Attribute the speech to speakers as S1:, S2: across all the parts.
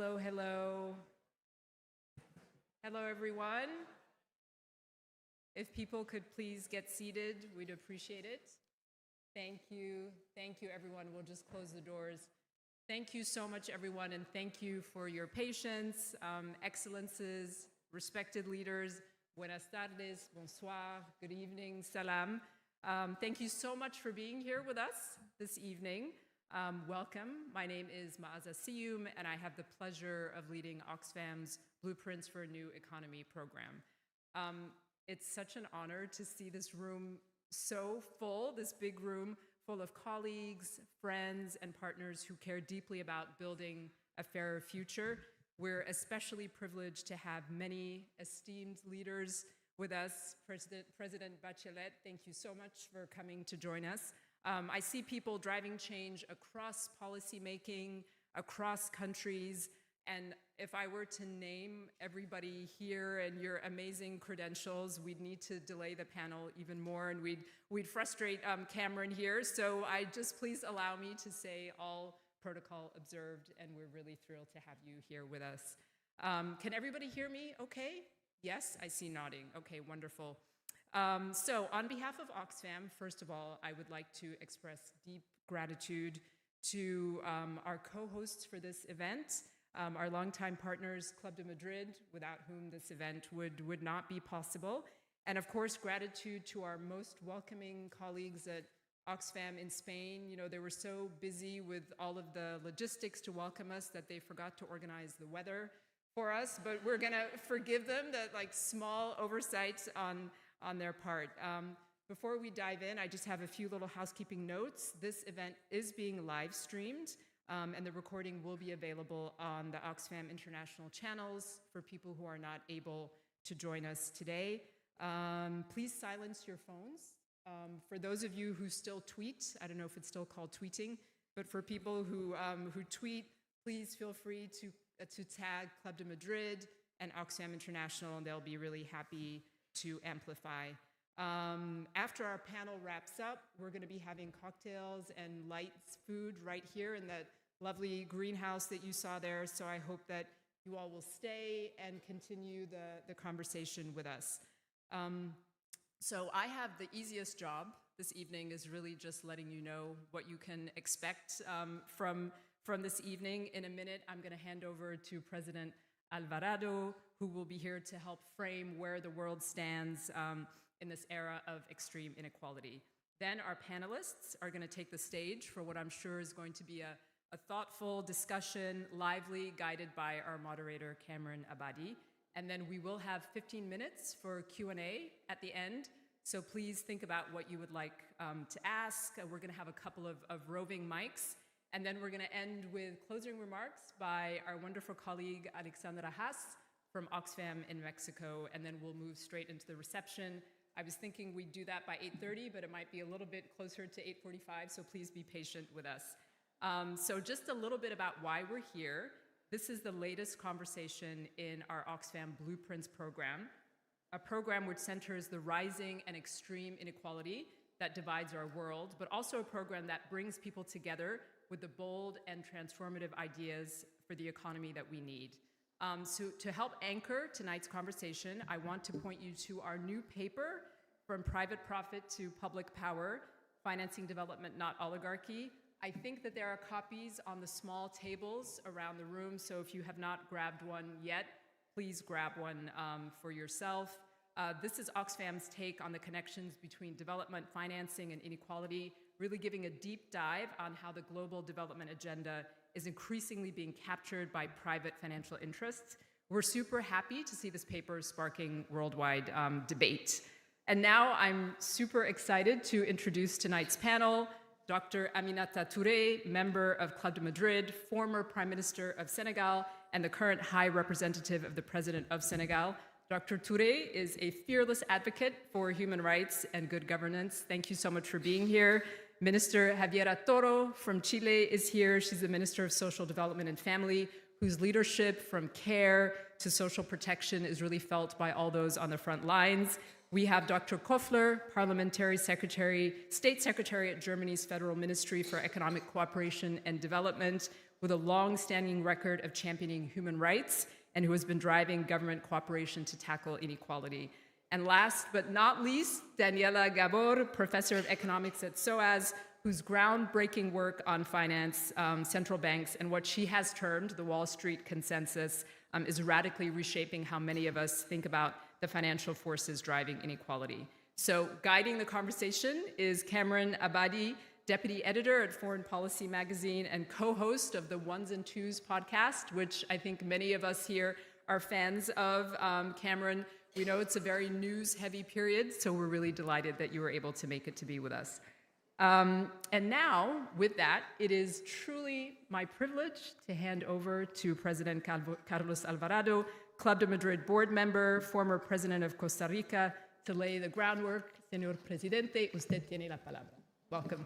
S1: Hello, hello. Hello, everyone. If people could please get seated, we'd appreciate it. Thank you. Thank you, everyone. We'll just close the doors. Thank you so much, everyone, and thank you for your patience, excellences, respected leaders. Buenas tardes, bonsoir, good evening, salam. Thank you so much for being here with us this evening. Welcome. My name is Maaza Siyum, and I have the pleasure of leading Oxfam's Blueprints for a New Economy program. It's such an honor to see this room so full, this big room full of colleagues, friends, and partners who care deeply about building a fairer future. We're especially privileged to have many esteemed leaders with us. President Bachelet, thank you so much for coming to join us. I see people driving change across policymaking, across countries, and if I were to name everybody here and your amazing credentials, we'd need to delay the panel even more, and we'd frustrate Cameron here. So please allow me to say all protocol observed, and we're really thrilled to have you here with us. Can everybody hear me okay? Yes, I see nodding. Okay, wonderful. So on behalf of Oxfam, first of all, I would like to express deep gratitude to our co-hosts for this event, our longtime partners, Club de Madrid, without whom this event would not be possible. And of course, gratitude to our most welcoming colleagues at Oxfam in Spain. You know, they were so busy with all of the logistics to welcome us that they forgot to organize the weather for us, but we're gonna forgive them that small oversights on their part. Before we dive in, I just have a few little housekeeping notes. This event is being live streamed, and the recording will be available on the Oxfam International channels for people who are not able to join us today. Please silence your phones. For those of you who still tweet, I don't know if it's still called tweeting, but for people who tweet, please feel free to tag Club de Madrid and Oxfam International, and they'll be really happy to amplify. After our panel wraps up, we're going to be having cocktails and light food right here in that lovely greenhouse that you saw there. So I hope that you all will stay and continue the conversation with us. So I have the easiest job this evening is really just letting you know what you can expect from this evening. In a minute, I'm going to hand over to President Alvarado, who will be here to help frame where the world stands in this era of extreme inequality. Then our panelists are going to take the stage for what I'm sure is going to be a thoughtful discussion, lively, guided by our moderator, Cameron Abadi. And then we will have 15 minutes for Q&A at the end. So please think about what you would like to ask. We're going to have a couple of roving mics. And then we're going to end with closing remarks by our wonderful colleague, Alexandra Haas from Oxfam in Mexico, and then we'll move straight into the reception. I was thinking we'd do that by 8:30, but it might be a little bit closer to 8:45, so please be patient with us. So just a little bit about why we're here. This is the latest conversation in our Oxfam Blueprints program, a program which centers the rising and extreme inequality that divides our world, but also a program that brings people together with the bold and transformative ideas for the economy that we need. So to help anchor tonight's conversation, I want to point you to our new paper, From Private Profit to Public Power, Financing Development, Not Oligarchy. I think that there are copies on the small tables around the room, so if you have not grabbed one yet, please grab one for yourself. This is Oxfam's take on the connections between development financing and inequality, really giving a deep dive on how the global development agenda is increasingly being captured by private financial interests. We're super happy to see this paper sparking worldwide debate. And now I'm super excited to introduce tonight's panel, Dr. Aminata Touré, member of Club de Madrid, former Prime Minister of Senegal, and the current High Representative of the President of Senegal. Dr. Touré is a fearless advocate for human rights and good governance. Thank you so much for being here. Minister Javiera Toro from Chile is here. She's the Minister of Social Development and Family, whose leadership from care to social protection is really felt by all those on the front lines. We have Dr. Koffler, Parliamentary Secretary, State Secretary at Germany's Federal Ministry for Economic Cooperation and Development. with a long-standing record of championing human rights and who has been driving government cooperation to tackle inequality. And last but not least, Daniela Gabor, professor of economics at SOAS, whose groundbreaking work on finance, central banks, and what she has termed the Wall Street consensus is radically reshaping how many of us think about the financial forces driving inequality. So guiding the conversation is Cameron Abadi, deputy editor at Foreign Policy magazine and co-host of the Ones and Twos podcast, which I think many of us here are fans of. Cameron, we know it's a very news-heavy period, so we're really delighted that you were able to make it to be with us. And now, with that, it is truly my privilege to hand over to President Carlos Alvarado, Club de Madrid board member, former president of Costa Rica, to lay the groundwork. Señor Presidente, usted tiene la palabra. Welcome.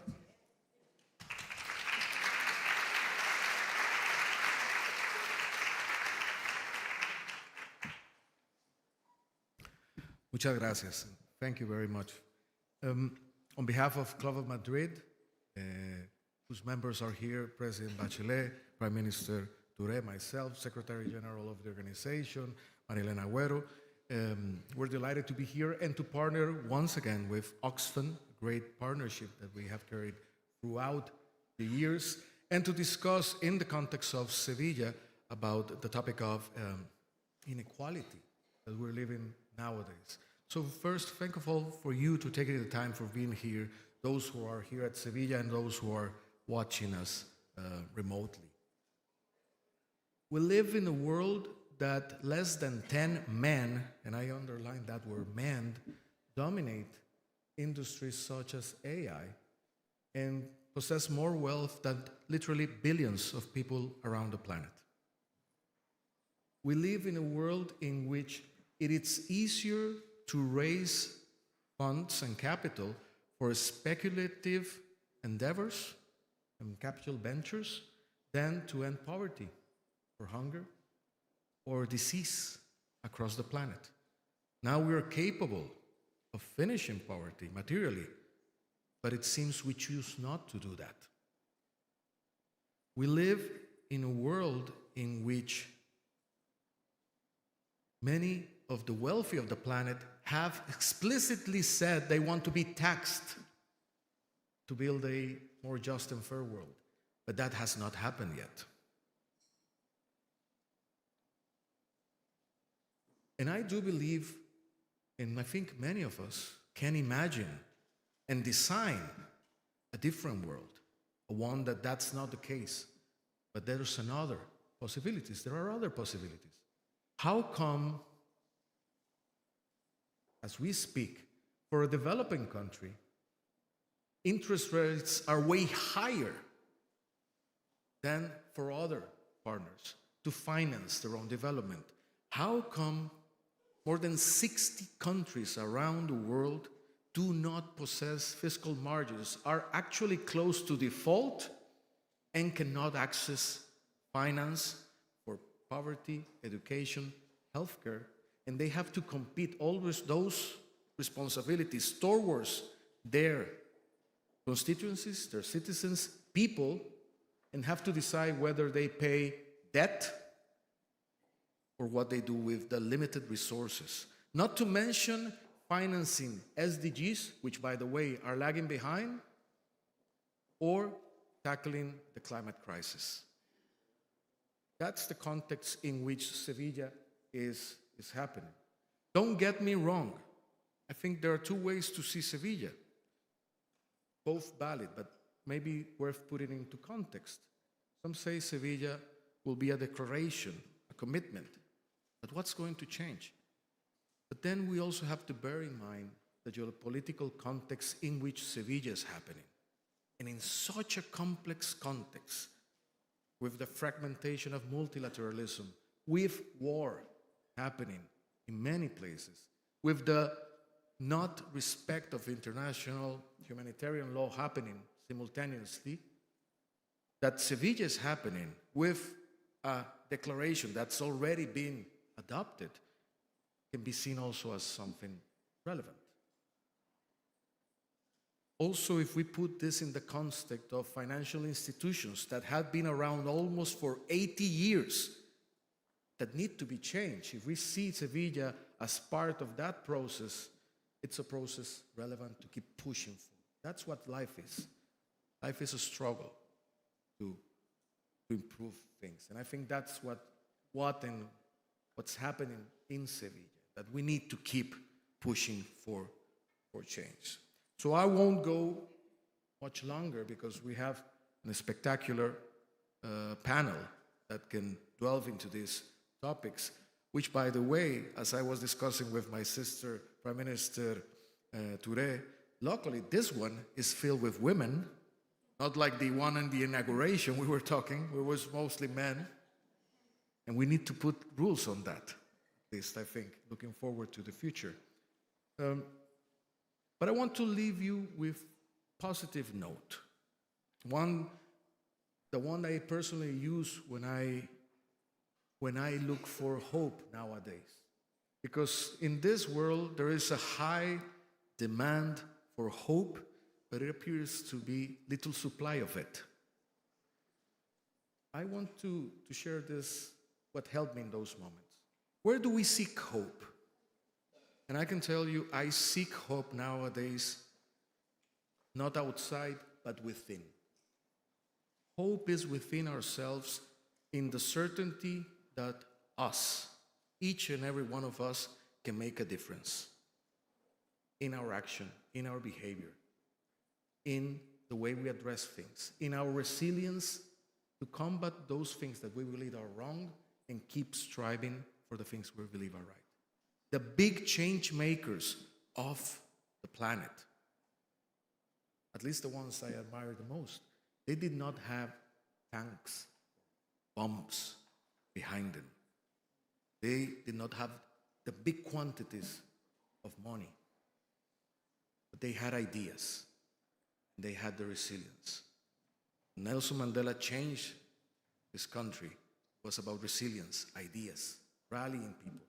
S2: Muchas gracias. Thank you very much. On behalf of Club of Madrid, whose members are here, President Bachelet, Prime Minister Touré, myself, Secretary General of the organization, Marilena Agüero, we're delighted to be here and to partner once again with Oxfam, a great partnership that we have carried throughout the years, and to discuss in the context of Sevilla about the topic of inequality that we're living nowadays. So first, thank you all for you to taking the time for being here, those who are here at Sevilla and those who are watching us remotely. We live in a world that less than 10 men, and I underline that word men, dominate industries such as AI and possess more wealth than literally billions of people around the planet. We live in a world in which it is easier to raise funds and capital for speculative endeavors and capital ventures than to end poverty or hunger or disease across the planet. Now we are capable of finishing poverty materially, but it seems we choose not to do that. We live in a world in which many of the wealthy of the planet have explicitly said they want to be taxed to build a more just and fair world. But that has not happened yet. And I do believe, and I think many of us can imagine and design a different world, a one that's not the case. But there's another possibilities. There are other possibilities. How come, as we speak, for a developing country, interest rates are way higher than for other partners to finance their own development? How come more than 60 countries around the world do not possess fiscal margins, are actually close to default, and cannot access finance for poverty, education, healthcare, and they have to compete always those responsibilities towards their constituencies, their citizens, people, and have to decide whether they pay debt or what they do with the limited resources. Not to mention financing SDGs, which, by the way, are lagging behind, or tackling the climate crisis. That's the context in which Sevilla is happening. Don't get me wrong. I think there are two ways to see Sevilla, both valid, but maybe worth putting into context. Some say Sevilla will be a declaration, a commitment, but what's going to change? But then we also have to bear in mind the geopolitical context in which Sevilla is happening. And in such a complex context, with the fragmentation of multilateralism, with war happening in many places, with the not respect of international humanitarian law happening simultaneously, that Sevilla is happening with a declaration that's already been adopted can be seen also as something relevant. Also, if we put this in the context of financial institutions that have been around almost for 80 years, that need to be changed. If we see Sevilla as part of that process, it's a process relevant to keep pushing for. That's what life is. Life is a struggle to improve things. And I think that's what's happening in Sevilla, that we need to keep pushing for change. So I won't go much longer because we have a spectacular panel that can delve into these topics, which, by the way, as I was discussing with my sister, Prime Minister Touré, luckily this one is filled with women, not like the one in the inauguration we were talking, it was mostly men. And we need to put rules on that, at least I think, looking forward to the future. But I want to leave you with positive note. The one I personally use when I look for hope nowadays. Because in this world, there is a high demand for hope, but it appears to be little supply of it. I want to share this, what helped me in those moments. Where do we seek hope? And I can tell you, I seek hope nowadays, not outside, but within. Hope is within ourselves in the certainty that us, each and every one of us, can make a difference in our action, in our behavior, in the way we address things, in our resilience to combat those things that we believe are wrong and keep striving for the things we believe are right. The big change makers of the planet, at least the ones I admire the most, they did not have tanks, bombs behind them. They did not have the big quantities of money, but they had ideas. They had the resilience. Nelson Mandela changed his country. It was about resilience, ideas, rallying people.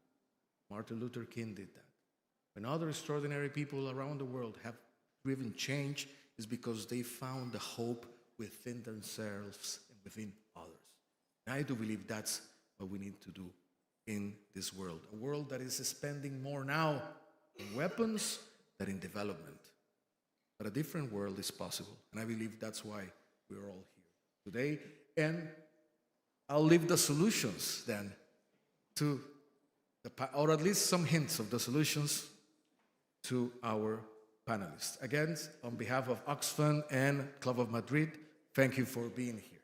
S2: Martin Luther King did that. When other extraordinary people around the world have driven change, is because they found the hope within themselves and within others. And I do believe that's what we need to do in this world. A world that is spending more now in weapons than in development. But a different world is possible. And I believe that's why we're all here today. And I'll leave the solutions then to or at least some hints of the solutions to our panelists. Again, on behalf of Oxfam and Club of Madrid, thank you for being here.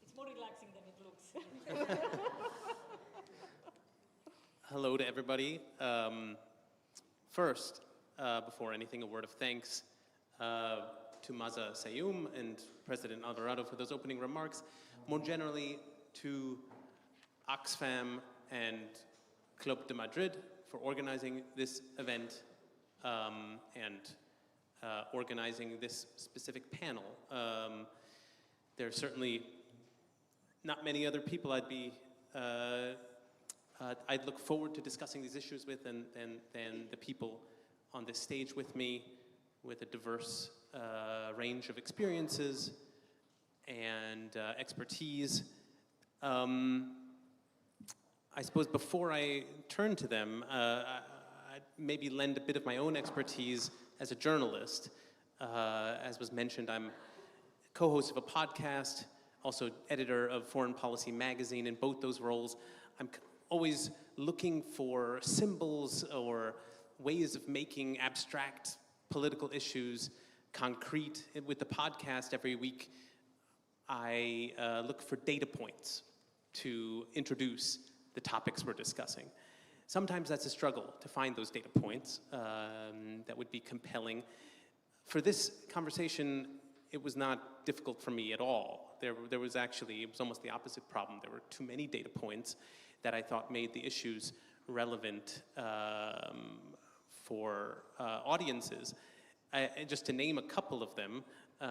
S3: It's more relaxing than it looks.
S4: Hello to everybody. First, before anything, a word of thanks to Maza Sayoum and President Alvarado for those opening remarks. More generally, to Oxfam and Club de Madrid for organizing this event and organizing this specific panel. There are certainly not many other people I'd look forward to discussing these issues with than the people on this stage with me, with a diverse range of experiences and expertise. I suppose before I turn to them, I'd maybe lend a bit of my own expertise as a journalist. As was mentioned, I'm co-host of a podcast, also editor of Foreign Policy magazine. In both those roles, I'm always looking for symbols or ways of making abstract political issues concrete. With the podcast every week, I look for data points to introduce the topics we're discussing. Sometimes that's a struggle to find those data points that would be compelling. For this conversation, it was not difficult for me at all. There was actually, it was almost the opposite problem. There were too many data points that I thought made the issues relevant for audiences. Just to name a couple of them,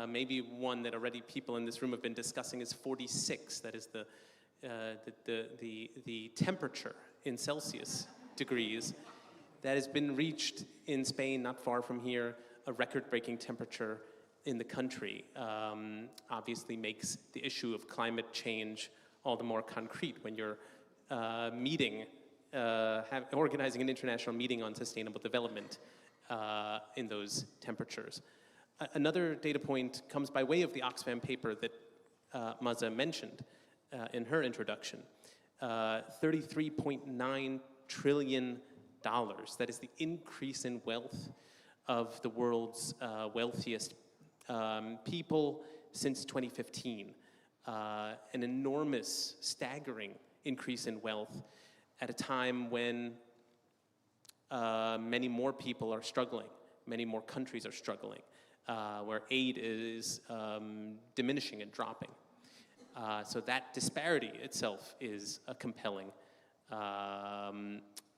S4: maybe one that already people in this room have been discussing is 46. That is the temperature in Celsius degrees that has been reached in Spain, not far from here, a record-breaking temperature in the country. Obviously makes the issue of climate change all the more concrete when you're organizing an international meeting on sustainable development in those temperatures. Another data point comes by way of the Oxfam paper that Maza mentioned in her introduction. $33.9 trillion. That is the increase in wealth of the world's wealthiest people since 2015. An enormous, staggering increase in wealth at a time when many more people are struggling, many more countries are struggling, where aid is diminishing and dropping. So that disparity itself is a compelling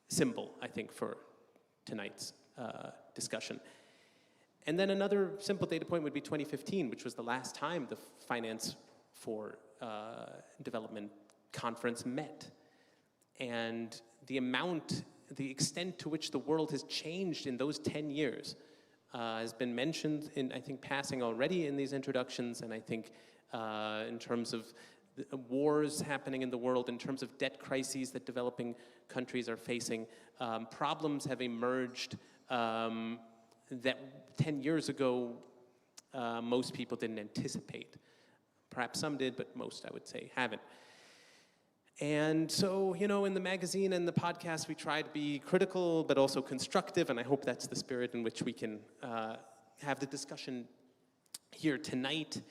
S4: symbol, I think, for tonight's discussion. And then another simple data point would be 2015, which was the last time the Finance for Development Conference met. And the extent to which the world has changed in those 10 years has been mentioned in, I think, passing already in these introductions, and I think in terms of wars happening in the world, in terms of debt crises that developing countries are facing, problems have emerged that 10 years ago most people didn't anticipate. Perhaps some did, but most, I would say, haven't. And so, you know, in the magazine and the podcast, we try to be critical, but also constructive, and I hope that's the spirit in which we can have the discussion here tonight.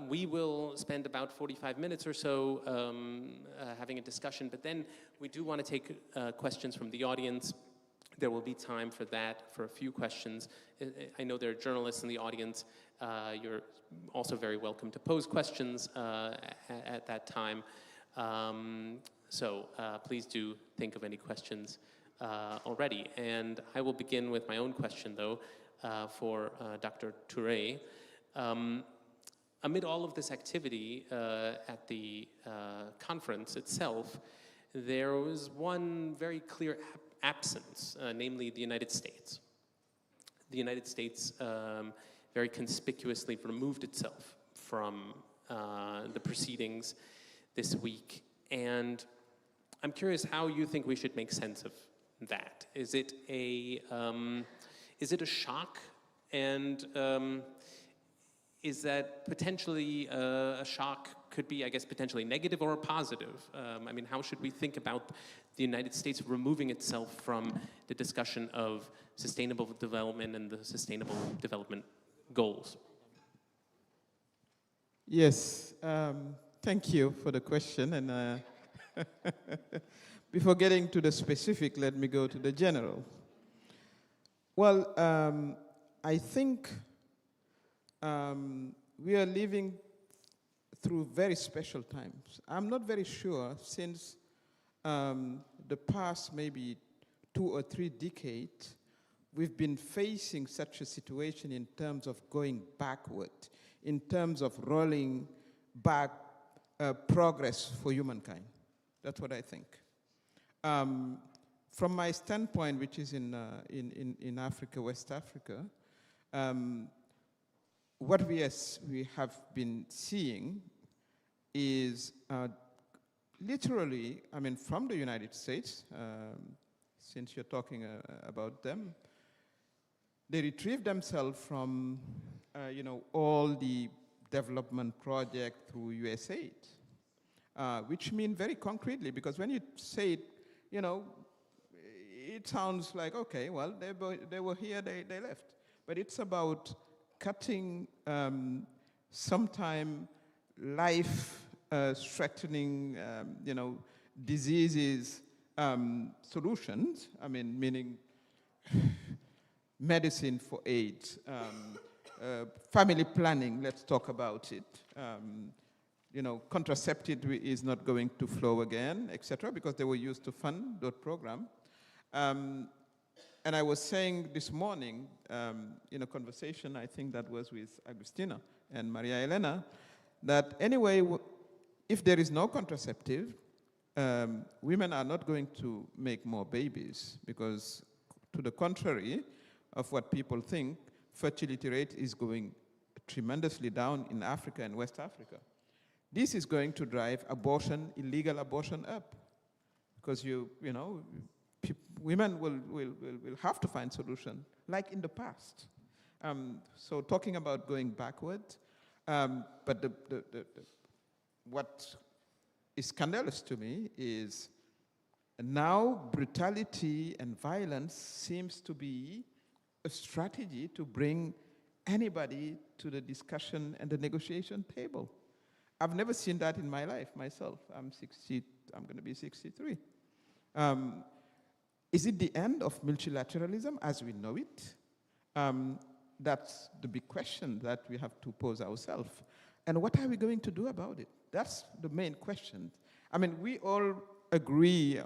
S4: We will spend about 45 minutes or so having a discussion, but then we do want to take questions from the audience. There will be time for that, for a few questions. I know there are journalists in the audience. You're also very welcome to pose questions at that time. So please do think of any questions already. And I will begin with my own question, though, for Dr. Touré. Amid all of this activity at the conference itself, there was one very clear absence, namely the United States. The United States very conspicuously removed itself from the proceedings this week, and I'm curious how you think we should make sense of that. Is it a shock, and is that potentially a shock could be, I guess, potentially negative or positive? I mean, how should we think about the United States removing itself from the discussion of sustainable development and the sustainable development goals?
S5: Yes, thank you for the question. And before getting to the specific, let me go to the general. Well, I think we are living through very special times. I'm not very sure since the past maybe 2 or 3 decades, we've been facing such a situation in terms of going backward, in terms of rolling back progress for humankind. That's what I think. From my standpoint, which is in Africa, West Africa, what we have been seeing is literally, I mean, from the United States, since you're talking about them, they retrieved themselves from, all the development project through USAID, which mean very concretely, because when you say it, it sounds like, okay, well, they were here, they left. But it's about cutting sometime life-threatening, diseases solutions. I mean, meaning medicine for AIDS, family planning. Let's talk about it. Contraceptive is not going to flow again, etc., because they were used to fund that program. And I was saying this morning in a conversation, I think that was with Agustina and Maria Elena, that anyway, if there is no contraceptive, women are not going to make more babies, because to the contrary of what people think, fertility rate is going tremendously down in Africa and West Africa. This is going to drive abortion, illegal abortion up, because women will have to find solution, like in the past. So talking about going backward, but what is scandalous to me is now brutality and violence seems to be a strategy to bring anybody to the discussion and the negotiation table. I've never seen that in my life myself. I'm going to be 63. Is it the end of multilateralism as we know it? That's the big question that we have to pose ourselves. And what are we going to do about it? That's the main question. I mean, we all agree,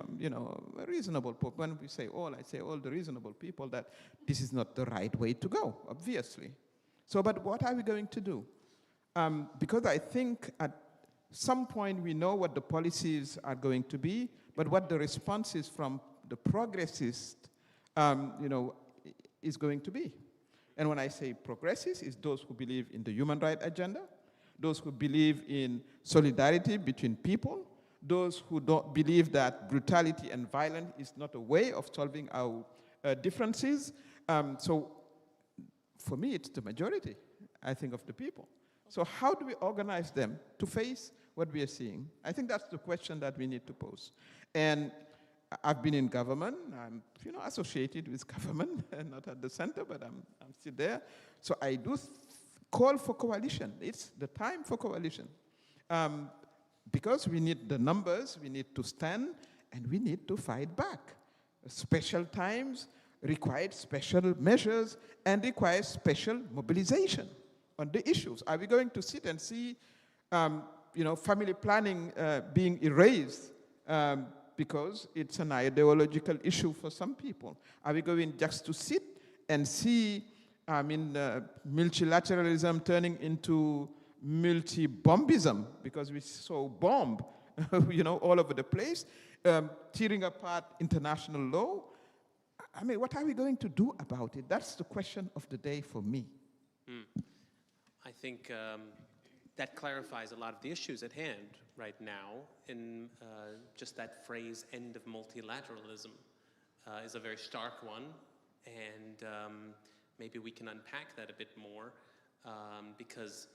S5: reasonable people. When we say all, I say all the reasonable people, that this is not the right way to go, obviously. So, but what are we going to do? Because I think at some point we know what the policies are going to be, but what the responses from the progressists, is going to be. And when I say progressists, it's those who believe in the human rights agenda, those who believe in solidarity between people, those who don't believe that brutality and violence is not a way of solving our differences. So for me, it's the majority, I think, of the people. So how do we organize them to face what we are seeing? I think that's the question that we need to pose. And I've been in government. I'm, associated with government, and not at the center, but I'm still there. So I do call for coalition. It's the time for coalition. Because we need the numbers, we need to stand, and we need to fight back. Special times require special measures and require special mobilization on the issues. Are we going to sit and see, family planning being erased because it's an ideological issue for some people? Are we going just to sit and see, multilateralism turning into multi-bombism, because we saw bomb, all over the place, tearing apart international law? I mean, what are we going to do about it? That's the question of the day for me.
S4: I think that clarifies a lot of the issues at hand right now. In just that phrase, end of multilateralism, is a very stark one. And maybe we can unpack that a bit more, because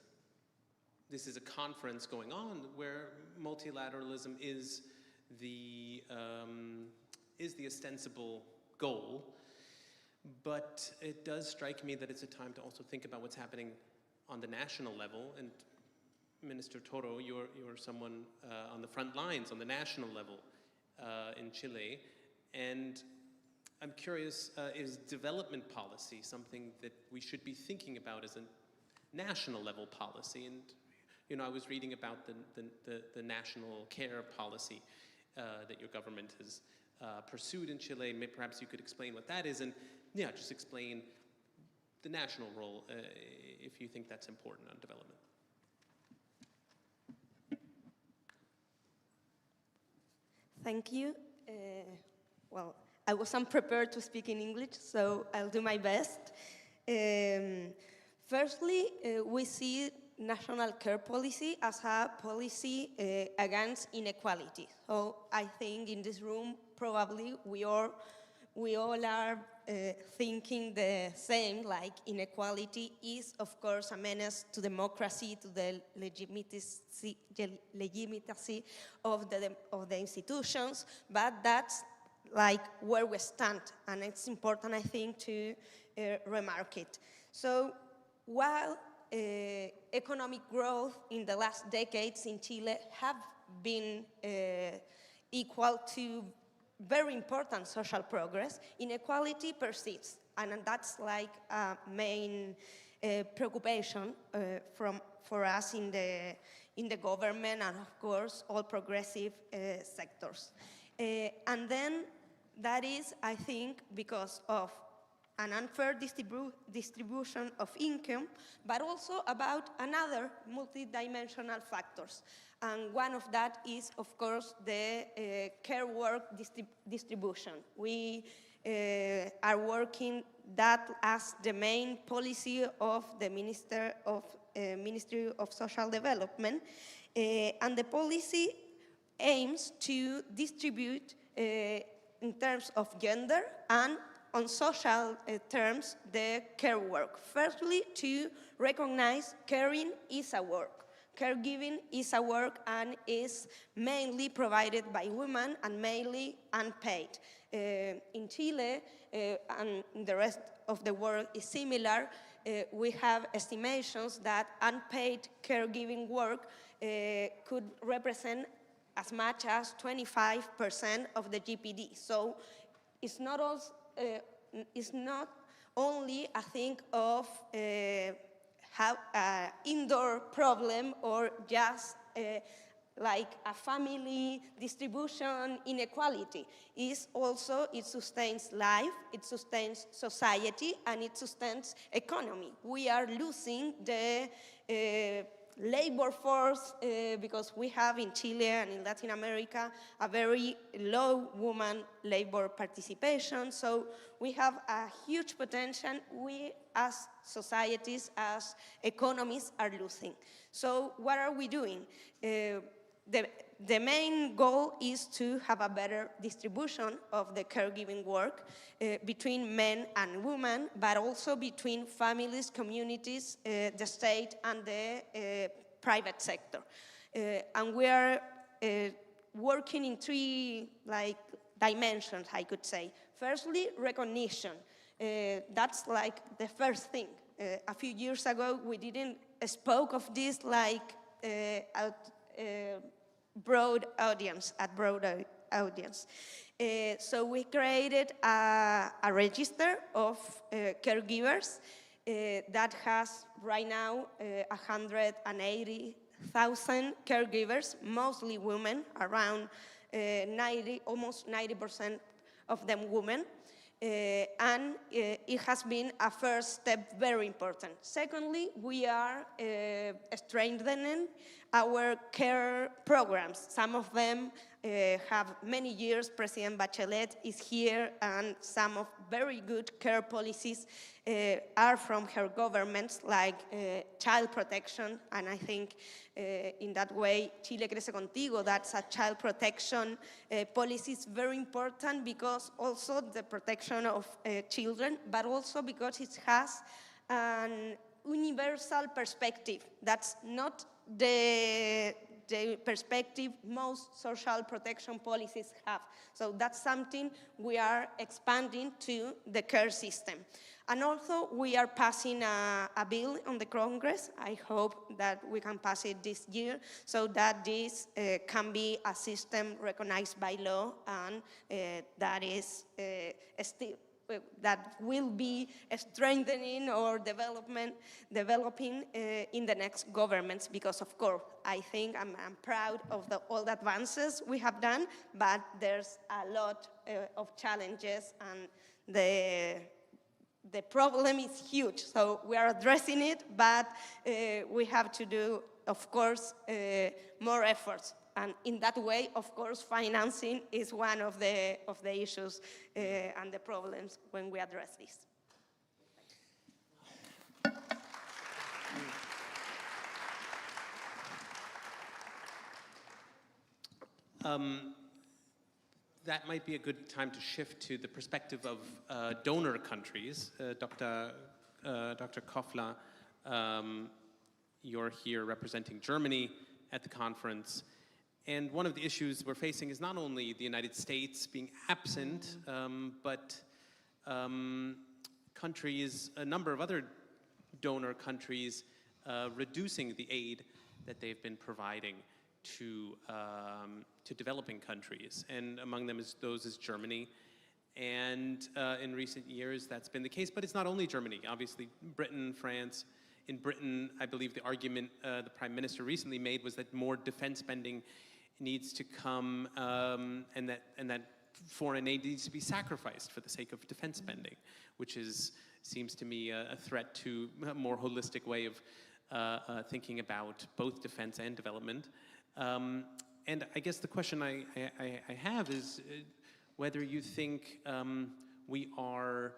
S4: this is a conference going on where multilateralism is the ostensible goal. But it does strike me that it's a time to also think about what's happening on the national level. And Minister Touré, you're someone on the front lines on the national level in Chile. And I'm curious, is development policy something that we should be thinking about as a national level policy? And I was reading about the national care policy that your government has pursued in Chile. Maybe perhaps you could explain what that is, and just explain the national role if you think that's important on development.
S6: Thank you. Well, I was unprepared to speak in English, so I'll do my best. Firstly, we see national care policy as a policy against inequality. So I think in this room, probably we all are thinking the same, like inequality is, of course, a menace to democracy, to the legitimacy of the institutions, but that's like where we stand, and it's important, I think, to remark it. So while economic growth in the last decades in Chile have been equal to very important social progress, inequality persists. And that's like a main preoccupation for us in the government and, of course, all progressive sectors. And then that is, I think, because of an unfair distribution of income, but also about another multidimensional factors. And one of that is, of course, the care work distribution. We are working that as the main policy of the Ministry of Social Development. And the policy aims to distribute in terms of gender and on social terms the care work. Firstly, to recognize caring is a work. Caregiving is a work and is mainly provided by women and mainly unpaid. In Chile, and the rest of the world is similar, we have estimations that unpaid caregiving work could represent as much as 25% of the GPD. So it's not only a thing of have an indoor problem or just like a family distribution inequality. It's also, it sustains life, it sustains society, and it sustains economy. We are losing the labor force because we have in Chile and in Latin America a very low woman labor participation. So we have a huge potential. We as societies, as economies are losing. So what are we doing? The main goal is to have a better distribution of the caregiving work between men and women, but also between families, communities, the state, and the private sector. And we are working in three dimensions, I could say. Firstly, recognition. That's like the first thing. A few years ago, we didn't spoke of this like broad audience. So we created a register of caregivers that has right now 180,000 caregivers, mostly women, around almost 90% of them women. And it has been a first step very important. Secondly, we are strengthening our care programs. Some of them have many years. President Bachelet is here, and some of very good care policies are from her governments, like child protection. And I think in that way, Chile Crece Contigo, that's a child protection policy, is very important because also the protection of children, but also because it has an universal perspective. That's not the perspective most social protection policies have. So that's something we are expanding to the care system. And also we are passing a bill on the Congress. I hope that we can pass it this year so that this can be a system recognized by law, and that is that will be strengthening or developing in the next governments, because of course I think I'm proud of all the advances we have done, but there's a lot of challenges, and the problem is huge. So we are addressing it, but we have to do, of course, more efforts. And in that way, of course, financing is one of the issues and the problems when we address this.
S4: That might be a good time to shift to the perspective of donor countries. Dr. Koffler, you're here representing Germany at the conference. And one of the issues we're facing is not only the United States being absent, but countries, a number of other donor countries reducing the aid that they've been providing to developing countries, and among them is Germany. And in recent years, that's been the case. But it's not only Germany. Obviously, Britain, France. In Britain, I believe the argument the Prime Minister recently made was that more defense spending needs to come, and that foreign aid needs to be sacrificed for the sake of defense spending, which seems to me a threat to a more holistic way of thinking about both defense and development. And I guess the question I have is whether you think whether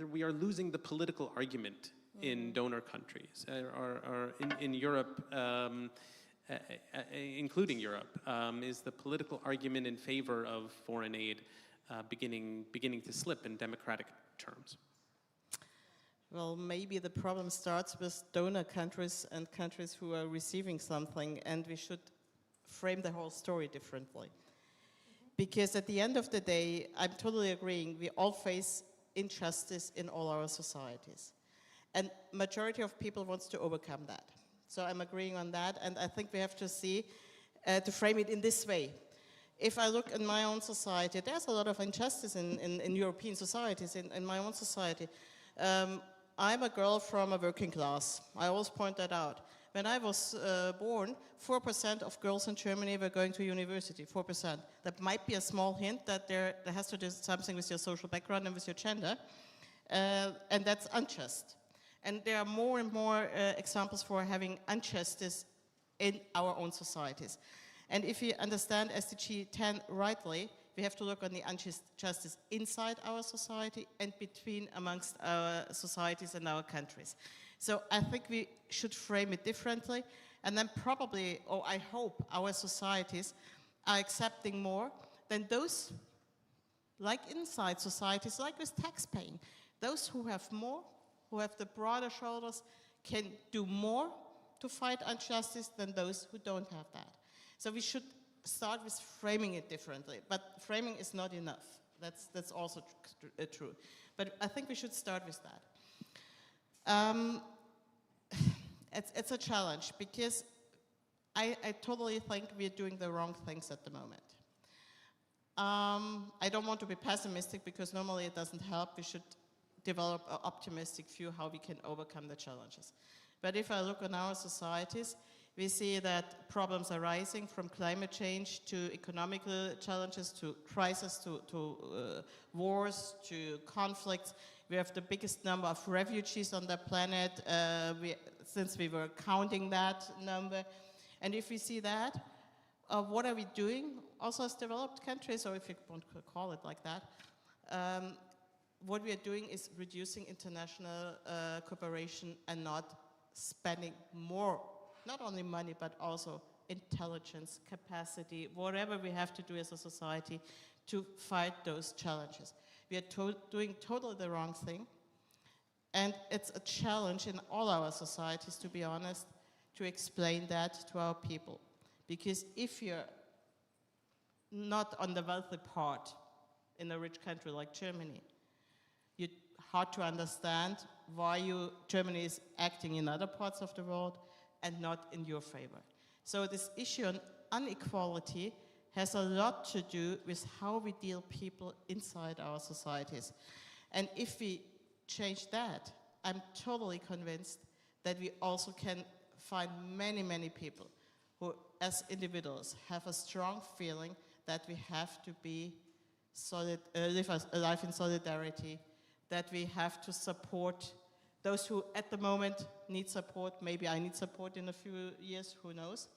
S4: we are losing the political argument in donor countries, or in Europe, including Europe, is the political argument in favor of foreign aid beginning to slip in democratic terms?
S7: Well, maybe the problem starts with donor countries and countries who are receiving something, and we should frame the whole story differently. Because at the end of the day, I'm totally agreeing, we all face injustice in all our societies. And majority of people wants to overcome that. So I'm agreeing on that, and I think we have to see, to frame it in this way. If I look in my own society, there's a lot of injustice in European societies, in my own society. I'm a girl from a working class. I always point that out. When I was born, 4% of girls in Germany were going to university, 4%. That might be a small hint that there has to do something with your social background and with your gender, and that's unjust. And there are more and more examples for having injustice in our own societies. And if you understand SDG 10 rightly, we have to look on the injustice inside our society and amongst our societies and our countries. So I think we should frame it differently, and then probably, or I hope, our societies are accepting more than those, like inside societies, like with tax paying. Those who have more, who have the broader shoulders, can do more to fight injustice than those who don't have that. So we should start with framing it differently, but framing is not enough. That's also true. But I think we should start with that. It's a challenge because I totally think we're doing the wrong things at the moment. I don't want to be pessimistic because normally it doesn't help. We should develop an optimistic view how we can overcome the challenges. But if I look on our societies, we see that problems are rising from climate change to economic challenges to crises to wars to conflicts. We have the biggest number of refugees on the planet since we were counting that number. And if we see that, what are we doing also as developed countries, or if you want to call it like that, what we are doing is reducing international cooperation and not spending more, not only money, but also intelligence, capacity, whatever we have to do as a society to fight those challenges. We are doing totally the wrong thing. And it's a challenge in all our societies, to be honest, to explain that to our people. Because if you're not on the wealthy part in a rich country like Germany, it's hard to understand why Germany is acting in other parts of the world and not in your favor. So this issue on inequality has a lot to do with how we deal people inside our societies. And if we change that, I'm totally convinced that we also can find many, many people who, as individuals, have a strong feeling that we have to be live a life in solidarity, that we have to support those who at the moment need support. Maybe I need support in a few years, who knows.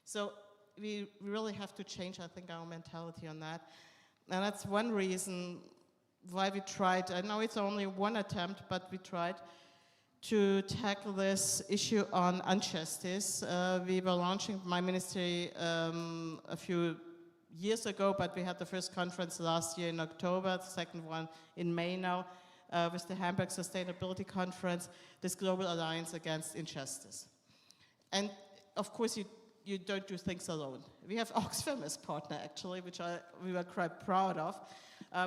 S7: So we really have to change, I think, our mentality on that. And that's one reason why we tried, I know it's only one attempt, but we tried to tackle this issue on injustice. We were launching my ministry a few years ago, but we had the first conference last year in October, the second one in May now, with the Hamburg Sustainability Conference, this Global Alliance Against Injustice. And of course, you don't do things alone. We have Oxfam as partner, actually, which we were quite proud of.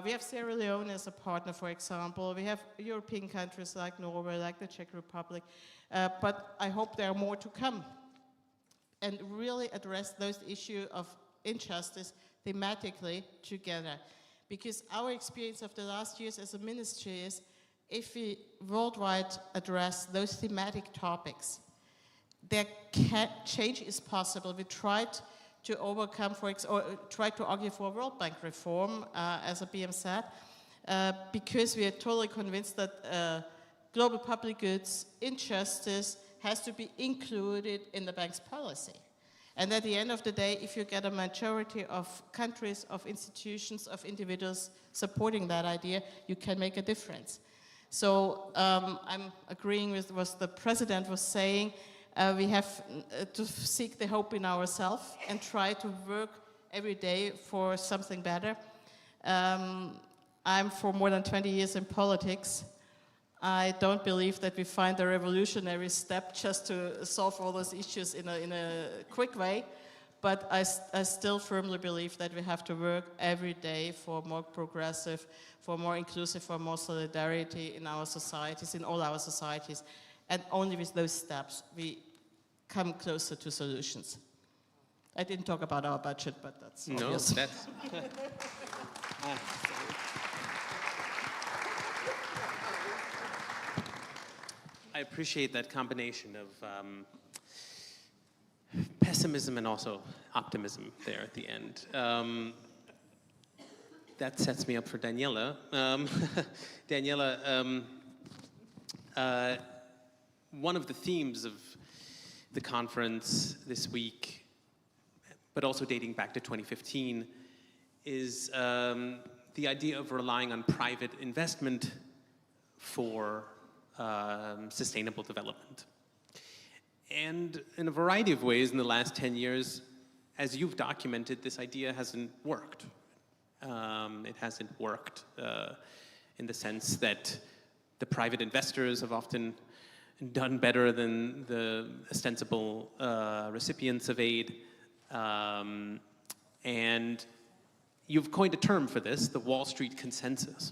S7: We have Sierra Leone as a partner, for example. We have European countries like Norway, like the Czech Republic. But I hope there are more to come and really address those issues of injustice thematically together. Because our experience of the last years as a ministry is if we worldwide address those thematic topics, change is possible. We tried to overcome, or tried to argue for World Bank reform, as a BM said, because we are totally convinced that global public goods, injustice, has to be included in the bank's policy. And at the end of the day, if you get a majority of countries, of institutions, of individuals supporting that idea, you can make a difference. So I'm agreeing with what the president was saying. We have to seek the hope in ourselves and try to work every day for something better. I'm for more than 20 years in politics. I don't believe that we find a revolutionary step just to solve all those issues in a quick way, but I still firmly believe that we have to work every day for more progressive, for more inclusive, for more solidarity in our societies, in all our societies, and only with those steps we come closer to solutions. I didn't talk about our budget, but that's obvious.
S4: No, that's... I appreciate that combination of pessimism and also optimism there at the end. That sets me up for Daniela. Daniela, one of the themes of the conference this week, but also dating back to 2015, is the idea of relying on private investment for sustainable development. And in a variety of ways in the last 10 years, as you've documented, this idea hasn't worked. It hasn't worked in the sense that the private investors have often done better than the ostensible recipients of aid. And you've coined a term for this, the Wall Street consensus,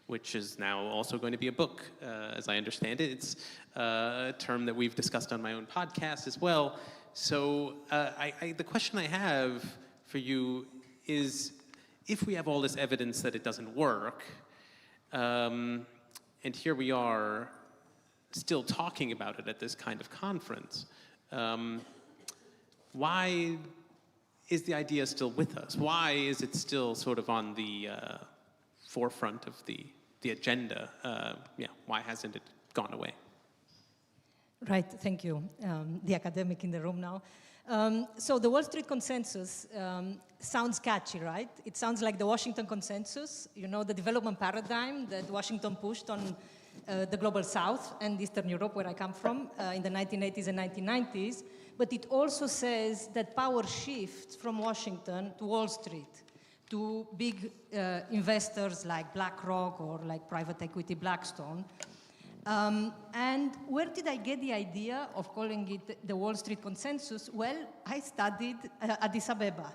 S4: which is now also going to be a book, as I understand it. It's a term that we've discussed on my own podcast as well. So the question I have for you is, if we have all this evidence that it doesn't work, and here we are still talking about it at this kind of conference, why is the idea still with us? Why is it still sort of on the forefront of the agenda? Why hasn't it gone away?
S3: Right, thank you. The academic in the room now. So the Wall Street consensus sounds catchy, right? It sounds like the Washington consensus, you know, the development paradigm that Washington pushed on the global south and Eastern Europe, where I come from, in the 1980s and 1990s. But it also says that power shifts from Washington to Wall Street, to big investors like BlackRock or like private equity Blackstone. And where did I get the idea of calling it the Wall Street consensus? Well, I studied Addis Ababa.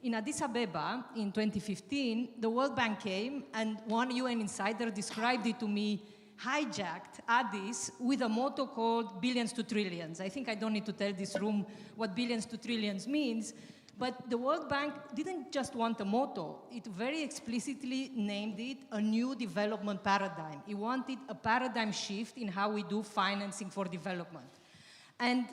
S3: In Addis Ababa, in 2015, the World Bank came, and one UN insider described it to me, hijacked Addis with a motto called billions to trillions. I think I don't need to tell this room what billions to trillions means, but the World Bank didn't just want a motto. It very explicitly named it a new development paradigm. It wanted a paradigm shift in how we do financing for development. And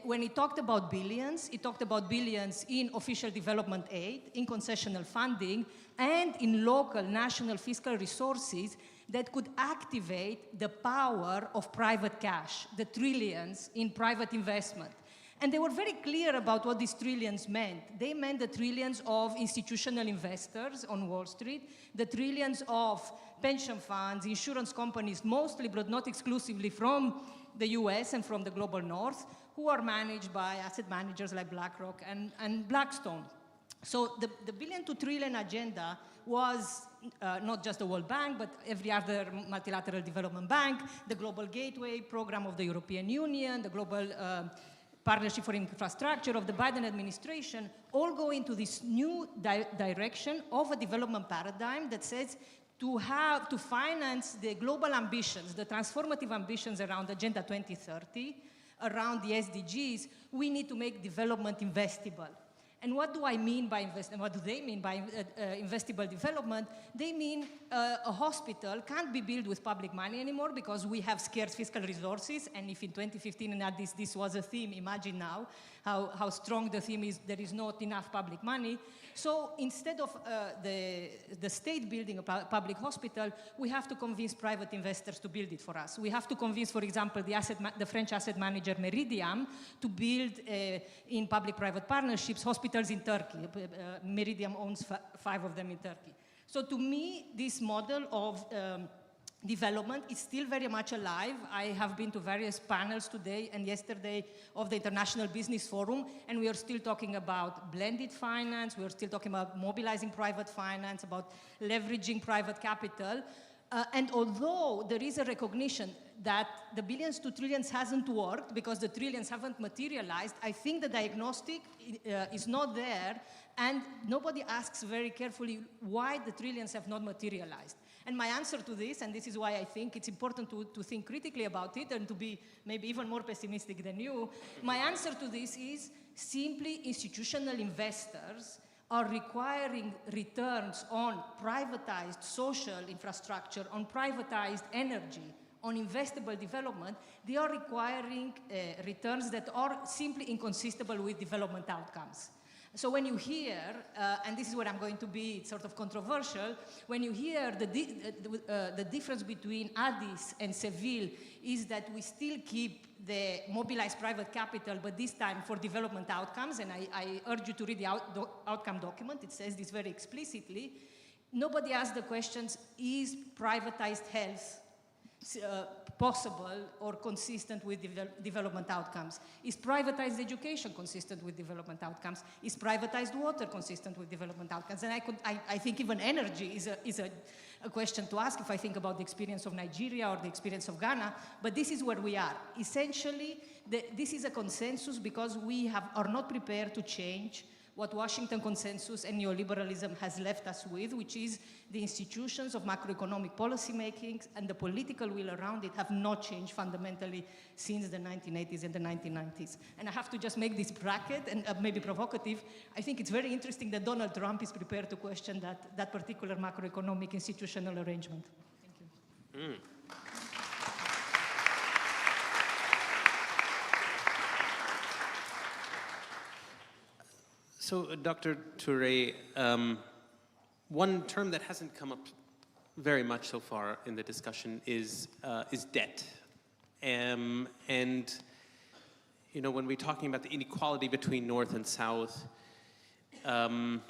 S3: when he talked about billions, he talked about billions in official development aid, in concessional funding, and in local national fiscal resources that could activate the power of private cash, the trillions in private investment. And they were very clear about what these trillions meant. They meant the trillions of institutional investors on Wall Street, the trillions of pension funds, insurance companies, mostly but not exclusively from the US and from the global north, who are managed by asset managers like BlackRock and Blackstone. So the billion to trillion agenda was not just the World Bank, but every other multilateral development bank, the Global Gateway program of the European Union, the Global Partnership for Infrastructure of the Biden administration, all go into this new direction of a development paradigm that says to finance the global ambitions, the transformative ambitions around Agenda 2030, around the SDGs, we need to make development investable. And what do I mean by what do they mean by investable development? They mean a hospital can't be built with public money anymore because we have scarce fiscal resources. And if in 2015 and this was a theme, imagine now how strong the theme is, there is not enough public money. So instead of the state building a public hospital, we have to convince private investors to build it for us. We have to convince, for example, the French asset manager Meridiam to build in public-private partnerships hospitals in Turkey. Meridiam owns 5 of them in Turkey. So to me, this model of development is still very much alive. I have been to various panels today and yesterday of the International Business Forum, and we are still talking about blended finance, we are still talking about mobilizing private finance, about leveraging private capital. And although there is a recognition that the billions to trillions hasn't worked because the trillions haven't materialized, I think the diagnostic is not there, and nobody asks very carefully why the trillions have not materialized. And my answer to this, and this is why I think it's important to think critically about it and to be maybe even more pessimistic than you, my answer to this is simply institutional investors are requiring returns on privatized social infrastructure, on privatized energy, on investable development. They are requiring returns that are simply inconsistent with development outcomes. So when you hear, and this is where I'm going to be sort of controversial, when you hear the difference between Addis and Seville is that we still keep the mobilized private capital, but this time for development outcomes, and I urge you to read the outcome document, it says this very explicitly. Nobody asked the questions, is privatized health possible or consistent with development outcomes? Is privatized education consistent with development outcomes? Is privatized water consistent with development outcomes? And I think even energy is a question to ask if I think about the experience of Nigeria or the experience of Ghana, but this is where we are. Essentially, this is a consensus because we are not prepared to change what Washington consensus and neoliberalism has left us with, which is the institutions of macroeconomic policy making and the political will around it have not changed fundamentally since the 1980s and the 1990s. And I have to just make this bracket, and maybe provocative. I think it's very interesting that Donald Trump is prepared to question that particular macroeconomic institutional arrangement. Thank you.
S4: So, Dr. Touré, one term that hasn't come up very much so far in the discussion is debt. And, you know, when we're talking about the inequality between North and South, the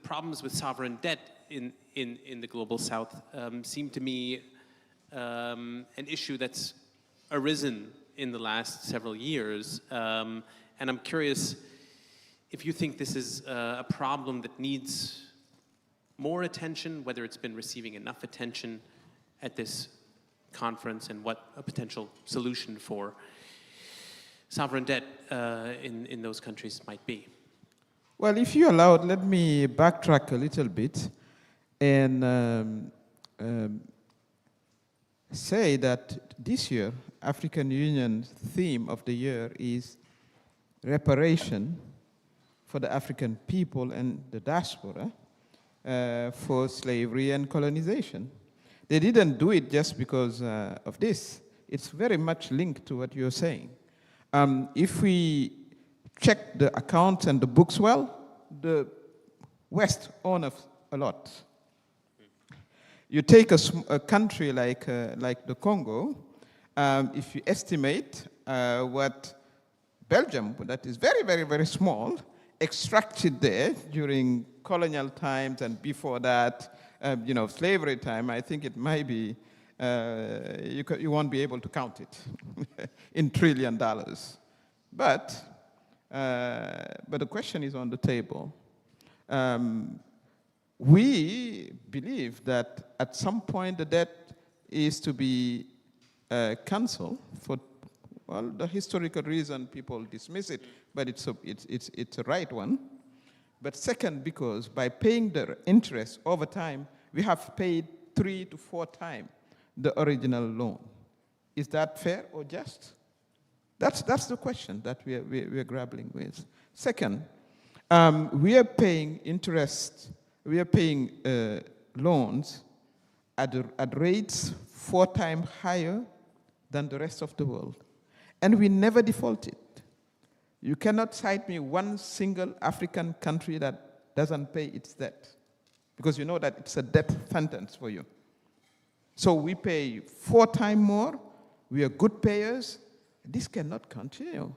S4: problems with sovereign debt in the global South seem to me an issue that's arisen in the last several years. And I'm curious if you think this is a problem that needs more attention, whether it's been receiving enough attention at this conference, and what a potential solution for sovereign debt in those countries might be.
S5: Well, if you allow, let me backtrack a little bit and say that this year, African Union's theme of the year is reparation for the African people and the diaspora for slavery and colonization. They didn't do it just because of this. It's very much linked to what you're saying. If we check the accounts and the books well, the West owns a lot. You take a country like the Congo, if you estimate what Belgium, that is very, very, very small, extracted there during colonial times and before that, slavery time, I think it might be, you won't be able to count it in $1 trillion. But the question is on the table. We believe that at some point the debt is to be canceled for Well, the historical reason people dismiss it, but it's a right one. But second, because by paying the interest over time, we have paid 3 to 4 times the original loan. Is that fair or just? That's the question that we're grappling with. Second, we are paying interest, we are paying loans at rates 4 times higher than the rest of the world. And we never defaulted. You cannot cite me one single African country that doesn't pay its debt, because you know that it's a death sentence for you. So we pay 4 times more, we are good payers. This cannot continue.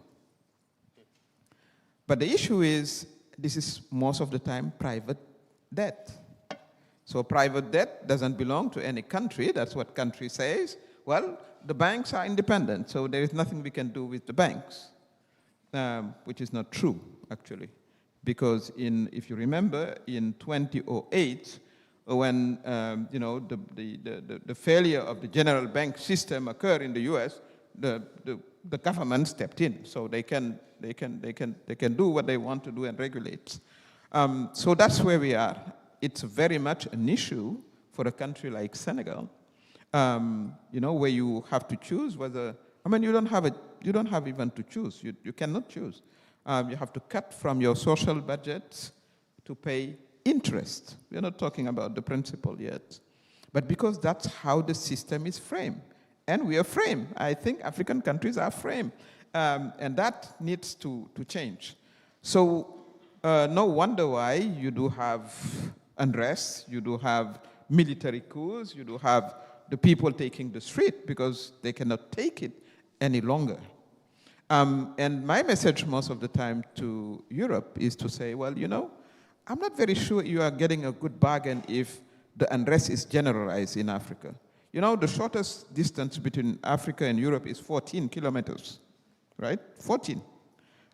S5: But the issue is, this is most of the time private debt. So private debt doesn't belong to any country. That's what country says. Well, the banks are independent, so there is nothing we can do with the banks, which is not true, actually. Because if you remember, in 2008, when the failure of the general bank system occurred in the US, the government stepped in, so they can do what they want to do and regulate. So that's where we are. It's very much an issue for a country like Senegal, where you have to choose whether. I mean, you don't have even to choose. You cannot choose. You have to cut from your social budgets to pay interest. We're not talking about the principle yet, but because that's how the system is framed. And we are framed. I think African countries are framed. And that needs to change. So no wonder why you do have unrest, you do have military coups, you do have the people taking the street because they cannot take it any longer. And my message most of the time to Europe is to say, well, I'm not very sure you are getting a good bargain if the unrest is generalized in Africa. The shortest distance between Africa and Europe is 14 kilometers, right? 14.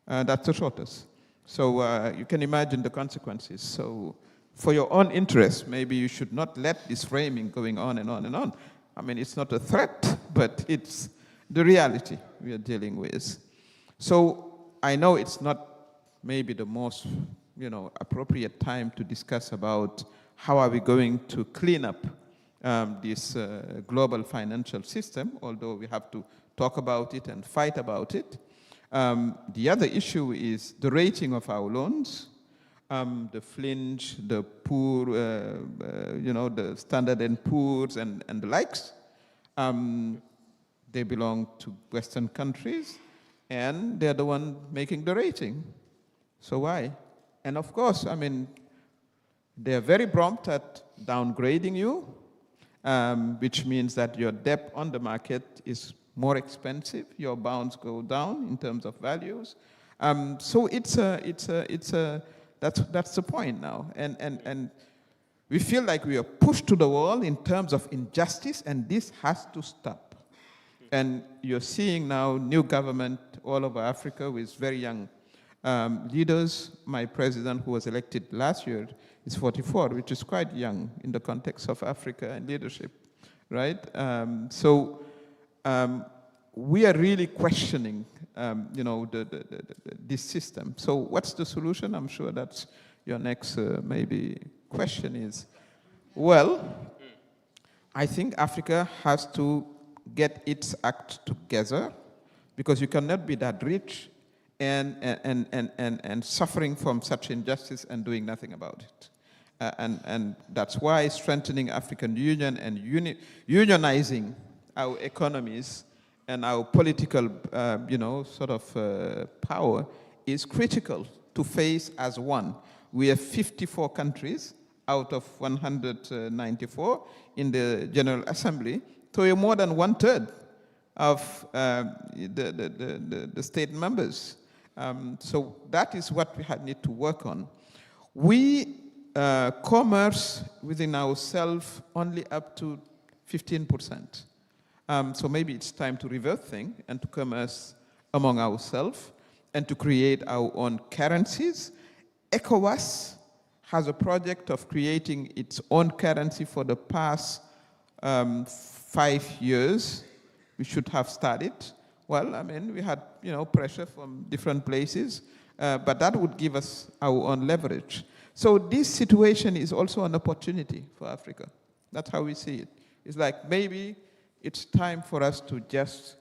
S5: That's the shortest. So you can imagine the consequences. So for your own interest, maybe you should not let this framing going on and on and on. I mean, it's not a threat, but it's the reality we are dealing with. So I know it's not maybe the most, appropriate time to discuss about how are we going to clean up this global financial system, although we have to talk about it and fight about it. The other issue is the rating of our loans, the Flinch, the Poor, the Standard & Poor's and the likes. They belong to Western countries, and they're the one making the rating. So why? And of course, I mean, they're very prompt at downgrading you, which means that your debt on the market is more expensive. Your bonds go down in terms of values. So that's the point now. And we feel like we are pushed to the wall in terms of injustice, and this has to stop. And you're seeing now new government all over Africa with very young leaders. My president, who was elected last year, is 44, which is quite young in the context of Africa and leadership, right? We are really questioning, this system. So what's the solution? I'm sure that's your next maybe question is. Well, I think Africa has to get its act together, because you cannot be that rich and suffering from such injustice and doing nothing about it. And that's why strengthening African Union and unionizing our economies and our political, power is critical to face as one. We have 54 countries out of 194 in the General Assembly, so you're more than 1/3 of the state members. So that is what we need to work on. We commerce within ourselves only up to 15%. So maybe it's time to reverse things and to commerce among ourselves and to create our own currencies. ECOWAS has a project of creating its own currency for the past 5 years. We should have started. Well, I mean, we had, pressure from different places, but that would give us our own leverage. So this situation is also an opportunity for Africa. That's how we see it. It's like maybe it's time for us to just,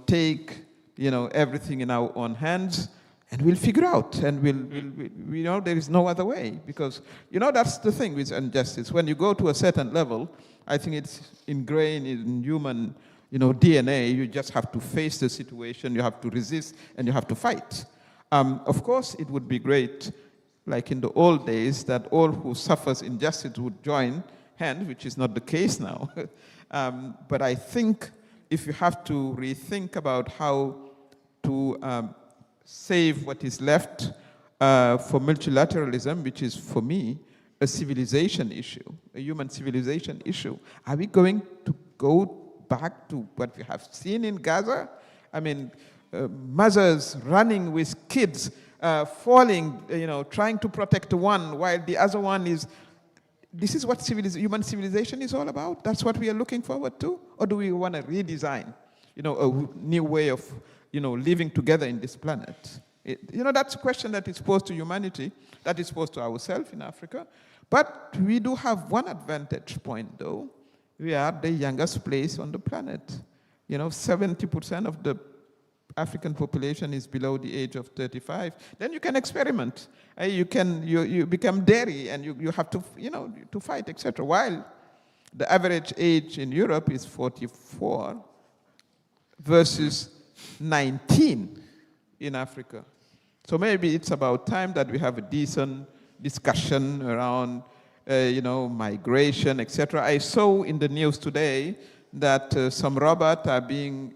S5: take, everything in our own hands, and we'll figure out, and we'll there is no other way, because, that's the thing with injustice. When you go to a certain level, I think it's ingrained in human, DNA. You just have to face the situation, you have to resist, and you have to fight. Of course, it would be great, like in the old days, that all who suffers injustice would join hands, which is not the case now. But I think if you have to rethink about how to save what is left for multilateralism, which is, for me, a civilization issue, a human civilization issue. Are we going to go back to what we have seen in Gaza? I mean, mothers running with kids, falling, trying to protect one while the other one is... This is what human civilization is all about? That's what we are looking forward to? Or do we want to redesign, a new way of, living together in this planet? That's a question that is posed to humanity, that is posed to ourselves in Africa. But we do have one advantage point, though. We are the youngest place on the planet. 70% of the African population is below the age of 35. Then you can experiment. You become daring, and you have to, to fight, etc. While the average age in Europe is 44 versus 19 in Africa. So maybe it's about time that we have a decent discussion around, migration, etc. I saw in the news today that some robots are being,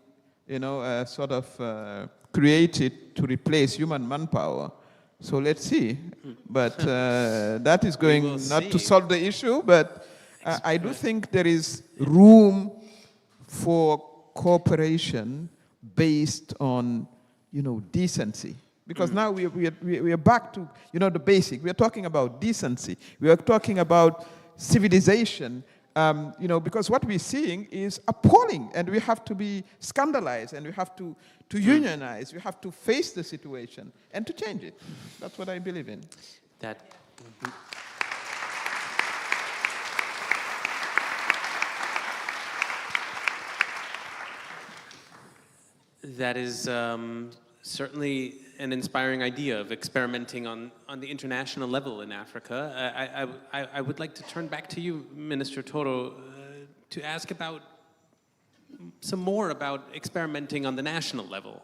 S5: sort of created to replace human manpower. So let's see. But that is going not to solve the issue, but I do think there is room for cooperation based on, decency. Because now we are back to, the basic. We are talking about decency. We are talking about civilization. Because what we're seeing is appalling, and we have to be scandalized, and we have to unionize. We have to face the situation and to change it. That's what I believe in.
S4: That is certainly an inspiring idea of experimenting on the international level in Africa. I would like to turn back to you, Minister Touré, to ask about some more about experimenting on the national level.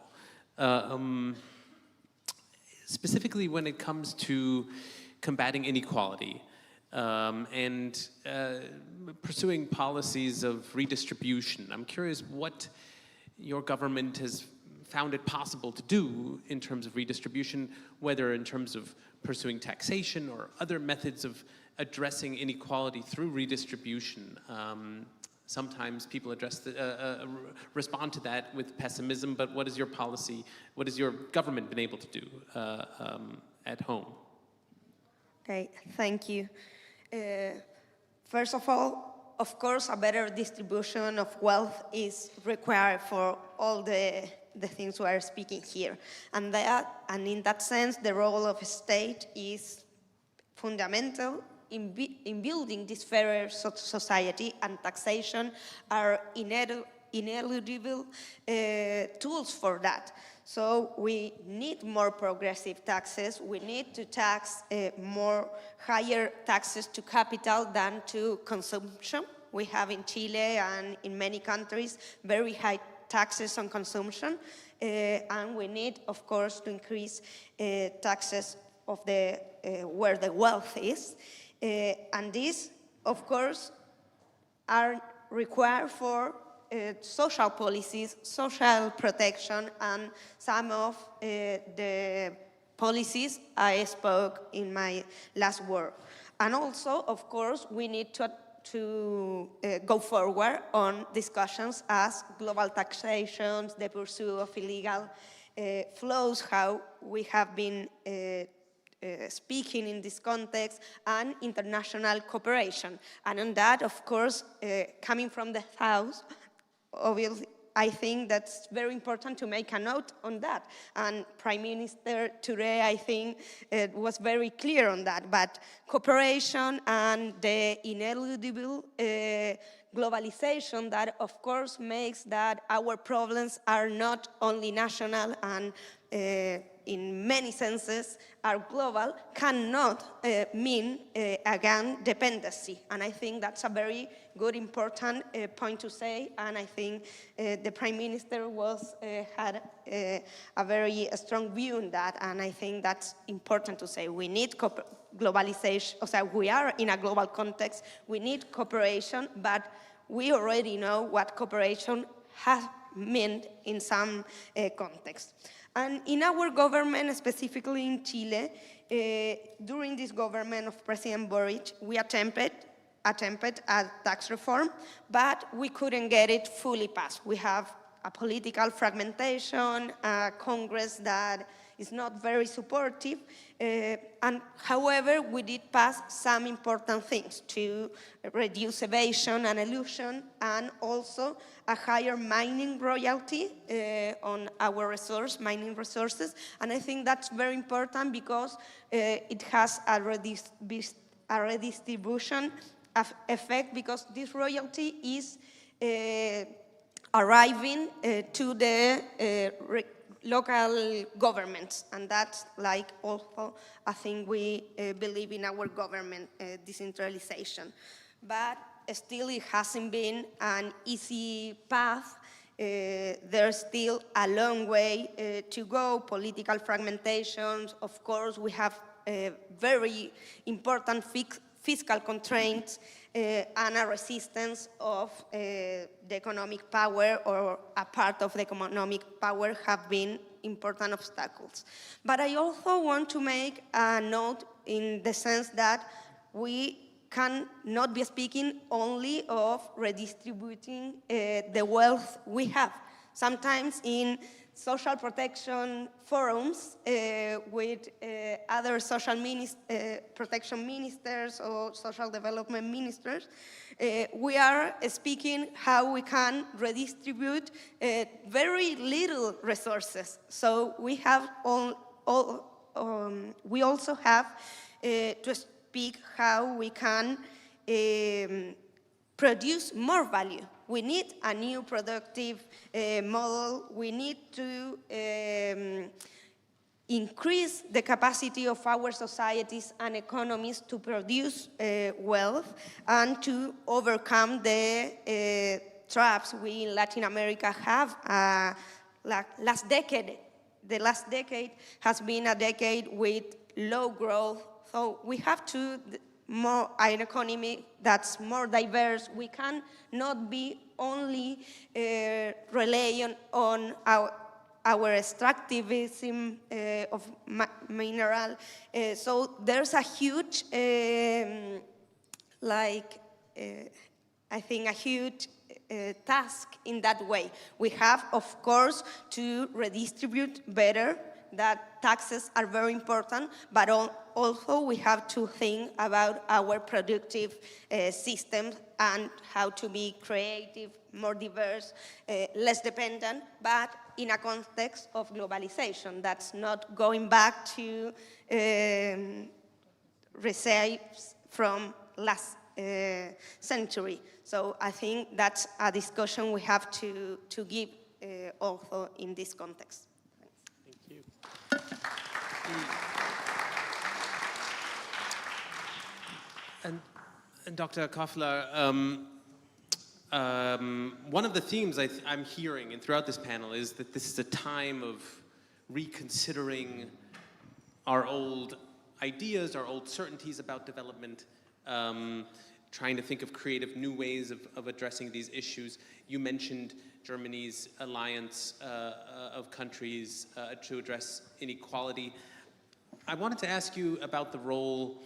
S4: Specifically when it comes to combating inequality and pursuing policies of redistribution. I'm curious what your government has found it possible to do in terms of redistribution, whether in terms of pursuing taxation or other methods of addressing inequality through redistribution. Sometimes people respond to that with pessimism, but what is your policy, what has your government been able to do at home?
S6: Okay, thank you. First of all, of course, a better distribution of wealth is required for all the things we are speaking here. And in that sense, the role of a state is fundamental in building this fairer society, and taxation are ineludible tools for that. So we need more progressive taxes. We need to tax more higher taxes to capital than to consumption. We have in Chile and in many countries very high taxes on consumption, and we need, of course, to increase taxes of where the wealth is. And these, of course, are required for social policies, social protection, and some of the policies I spoke in my last word. And also, of course, we need to go forward on discussions as global taxation, the pursuit of illegal flows, how we have been speaking in this context, and international cooperation. And on that, of course, coming from the South, obviously, I think that's very important to make a note on that. And Prime Minister Touré, I think, was very clear on that. But cooperation and the ineludible globalization that, of course, makes that our problems are not only national and in many senses are global, cannot mean, again, dependency. And I think that's a very good, important point to say, and I think the Prime Minister had a very strong view on that, and I think that's important to say. We need globalization, so we are in a global context, we need cooperation, but we already know what cooperation has meant in some context. And in our government, specifically in Chile, during this government of President Boric, we attempted a tax reform, but we couldn't get it fully passed. We have a political fragmentation, a Congress that is not very supportive, and however, we did pass some important things to reduce evasion and elusion, and also a higher mining royalty on our mining resources. And I think that's very important because it has a redistribution effect, because this royalty is arriving to the local governments, and that's like also a thing we believe in our government, decentralization. But still it hasn't been an easy path. There's still a long way to go. Political fragmentations, of course, we have very important fiscal constraints and a resistance of the economic power, or a part of the economic power, have been important obstacles. But I also want to make a note in the sense that we can not be speaking only of redistributing the wealth we have. Sometimes in social protection forums with other social protection ministers or social development ministers, we are speaking how we can redistribute very little resources. So we have we also have to speak how we can produce more value. We need a new productive model. We need to increase the capacity of our societies and economies to produce wealth and to overcome the traps we in Latin America have. The last decade has been a decade with low growth. So we have to more an economy that's more diverse. We can not be only relying on our extractivism of mineral. So there's a huge, I think, a huge task in that way. We have, of course, to redistribute better. That taxes are very important, but also we have to think about our productive systems and how to be creative, more diverse, less dependent, but in a context of globalization. That's not going back to recipes from last century. So I think that's a discussion we have to give also in this context.
S4: Thank you. And Dr. Koffler, one of the themes I'm hearing and throughout this panel is that this is a time of reconsidering our old ideas, our old certainties about development, trying to think of creative new ways of addressing these issues. You mentioned Germany's alliance of countries to address inequality. I wanted to ask you about the role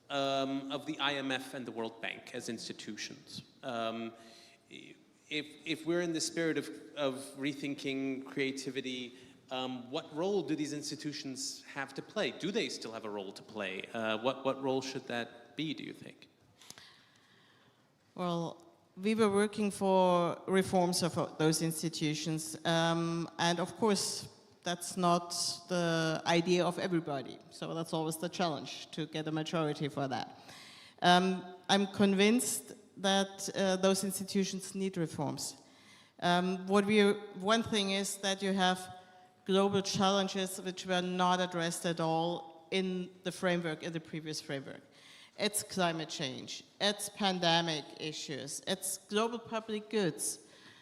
S4: of the IMF and the World Bank as institutions. If we're in the spirit of rethinking creativity, what role do these institutions have to play? Do they still have a role to play? What role should that be, do you think?
S7: Well, we were working for reforms of those institutions. And of course, that's not the idea of everybody. So that's always the challenge, to get a majority for that. I'm convinced that those institutions need reforms. One thing is that you have global challenges which were not addressed at all in the framework, in the previous framework. It's climate change, it's pandemic issues, it's global public goods.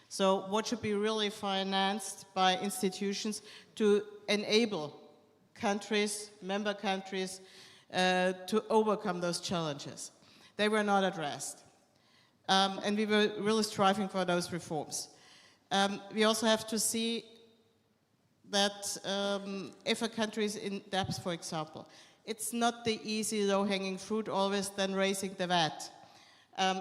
S7: So what should be really financed by institutions to enable countries, member countries, to overcome those challenges? They were not addressed. And we were really striving for those reforms. We also have to see that if a country is in debt, for example, it's not the easy low-hanging fruit always then raising the VAT.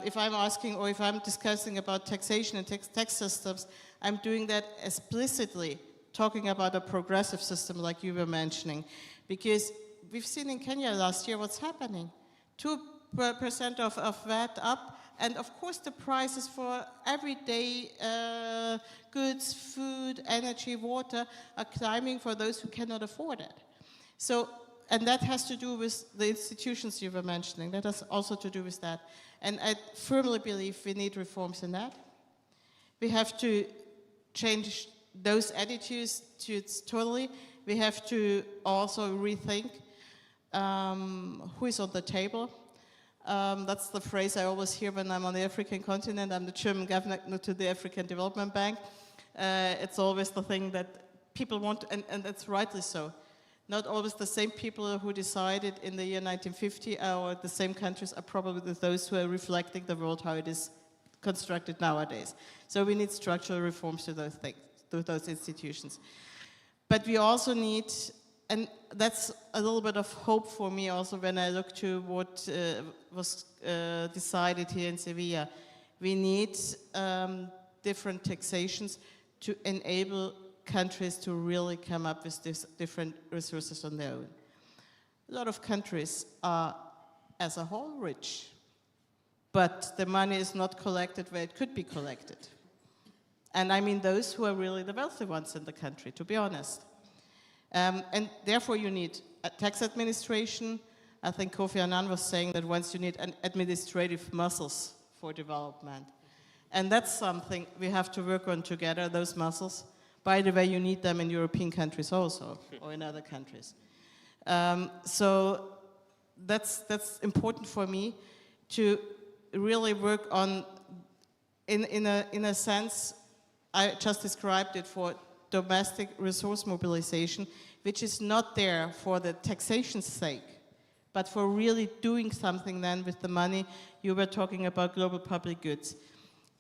S7: If I'm asking or if I'm discussing about taxation and tax systems, I'm doing that explicitly, talking about a progressive system like you were mentioning. Because we've seen in Kenya last year what's happening. 2% of VAT up, and of course the prices for everyday goods, food, energy, water are climbing for those who cannot afford it. So, and that has to do with the institutions you were mentioning. That has also to do with that. And I firmly believe we need reforms in that. We have to change those attitudes totally. We have to also rethink who is on the table. That's the phrase I always hear when I'm on the African continent. I'm the German governor to the African Development Bank. It's always the thing that people want, and that's rightly so. Not always the same people who decided in the year 1950 or the same countries are probably those who are reflecting the world how it is constructed nowadays. So we need structural reforms to those things, to those institutions. But we also need, and that's a little bit of hope for me also when I look to what was decided here in Sevilla. We need different taxations to enable countries to really come up with these different resources on their own. A lot of countries are, as a whole, rich, but the money is not collected where it could be collected. And I mean those who are really the wealthy ones in the country, to be honest. And therefore you need a tax administration. I think Kofi Annan was saying that once you need an administrative muscles for development. And that's something we have to work on together, those muscles. By the way, you need them in European countries also, or in other countries. So that's important for me to really work on, in a sense, I just described it for domestic resource mobilization, which is not there for the taxation's sake, but for really doing something then with the money. You were talking about global public goods.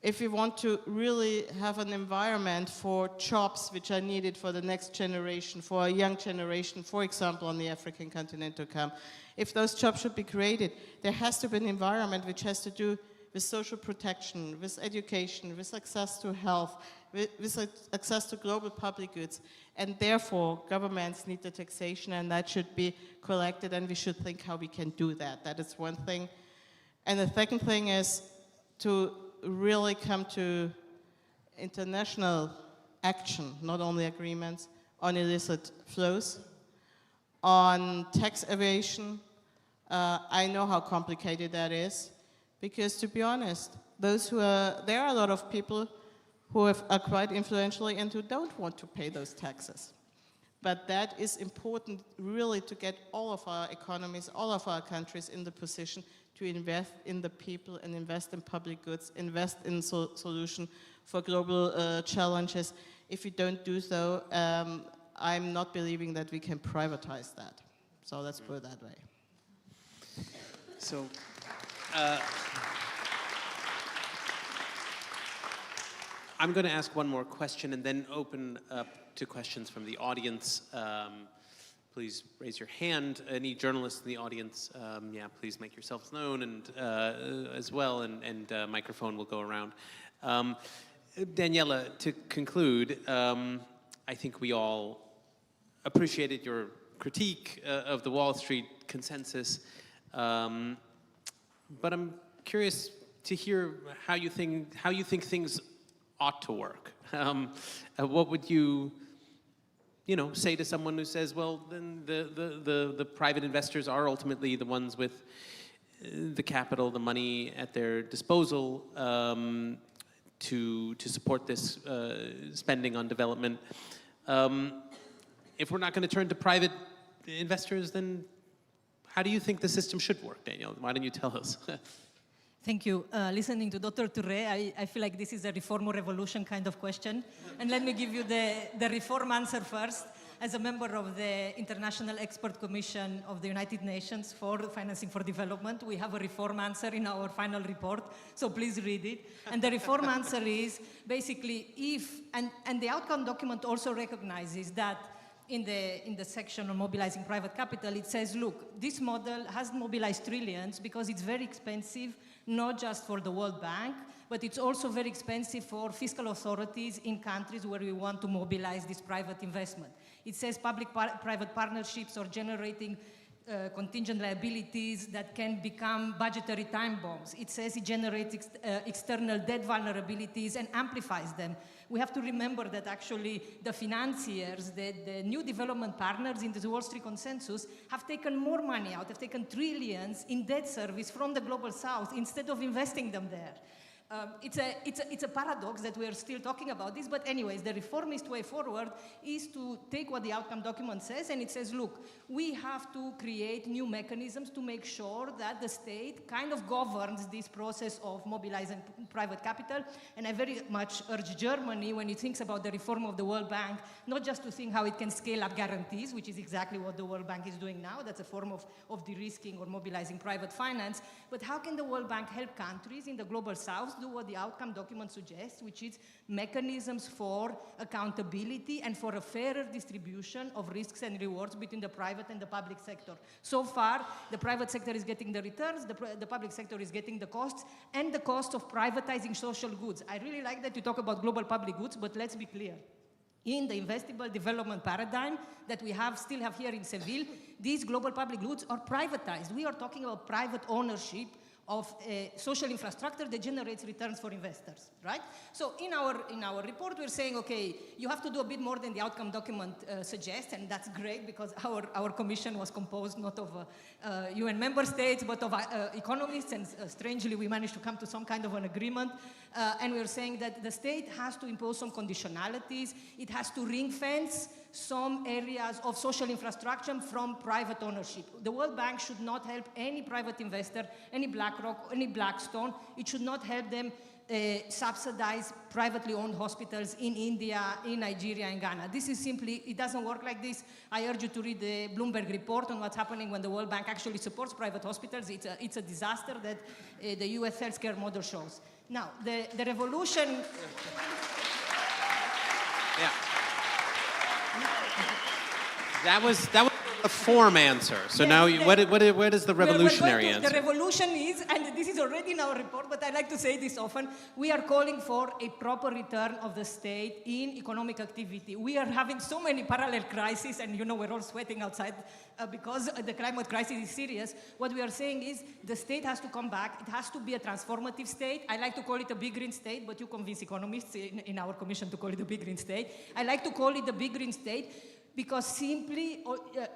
S7: If we want to really have an environment for jobs which are needed for the next generation, for a young generation, for example, on the African continent to come, if those jobs should be created, there has to be an environment which has to do with social protection, with education, with access to health, with access to global public goods. And therefore, governments need the taxation, and that should be collected, and we should think how we can do that. That is one thing. And the second thing is to really come to international action, not only agreements, on illicit flows, on tax evasion. I know how complicated that is, because to be honest, there are a lot of people who are quite influential and who don't want to pay those taxes. But that is important really to get all of our economies, all of our countries in the position to invest in the people and invest in public goods, invest in solution for global challenges. If we don't do so, I'm not believing that we can privatize that. So let's put it that way.
S4: So, I'm going to ask one more question and then open up to questions from the audience. Please raise your hand. Any journalists in the audience, please make yourselves known and as well, and microphone will go around. Daniela, to conclude, I think we all appreciated your critique of the Wall Street consensus, but I'm curious to hear how you think things ought to work. What would you say to someone who says, well, then the private investors are ultimately the ones with the capital, the money at their disposal to support this spending on development. If we're not going to turn to private investors, then how do you think the system should work, Daniel? Why don't you tell us?
S3: Thank you. Listening to Dr. Touré, I feel like this is a reform or revolution kind of question. And let me give you the reform answer first. As a member of the International Expert Commission of the United Nations for Financing for Development, we have a reform answer in our final report, so please read it. And the reform answer is basically and the outcome document also recognizes that in the section on mobilizing private capital, it says, look, this model has mobilized trillions because it's very expensive, not just for the World Bank, but it's also very expensive for fiscal authorities in countries where we want to mobilize this private investment. It says public-private partnerships are generating contingent liabilities that can become budgetary time bombs. It says it generates external debt vulnerabilities and amplifies them. We have to remember that actually the financiers, the new development partners in the Wall Street Consensus have taken more money out, have taken trillions in debt service from the Global South instead of investing them there. It's a paradox that we are still talking about this, but anyways, the reformist way forward is to take what the outcome document says, and it says, look, we have to create new mechanisms to make sure that the state kind of governs this process of mobilizing private capital, and I very much urge Germany, when it thinks about the reform of the World Bank, not just to think how it can scale up guarantees, which is exactly what the World Bank is doing now, that's a form of de-risking or mobilizing private finance, but how can the World Bank help countries in the Global South do what the outcome document suggests, which is mechanisms for accountability and for a fairer distribution of risks and rewards between the private and the public sector. So far, the private sector is getting the returns, the public sector is getting the costs, and the cost of privatizing social goods. I really like that you talk about global public goods, but let's be clear. In the investable development paradigm that we still have here in Seville, these global public goods are privatized. We are talking about private ownership of social infrastructure that generates returns for investors, right? So in our report, we're saying, okay, you have to do a bit more than the outcome document suggests, and that's great because our commission was composed not of UN member states, but of economists, and strangely, we managed to come to some kind of an agreement. And we're saying that the state has to impose some conditionalities. It has to ring fence some areas of social infrastructure from private ownership. The World Bank should not help any private investor, any BlackRock, any Blackstone. It should not help them subsidize privately owned hospitals in India, in Nigeria, and Ghana. This is simply, it doesn't work like this. I urge you to read the Bloomberg report on what's happening when the World Bank actually supports private hospitals. It's a disaster that the US healthcare model shows. Now, the revolution...
S4: Yeah. That was a form answer. So yes, now, what is the revolutionary answer?
S3: The revolution is, and this is already in our report, but I like to say this often, we are calling for a proper return of the state in economic activity. We are having so many parallel crises, and we're all sweating outside because the climate crisis is serious. What we are saying is the state has to come back. It has to be a transformative state. I like to call it a big green state, but you convince economists in our commission to call it a big green state. I like to call it the big green state because simply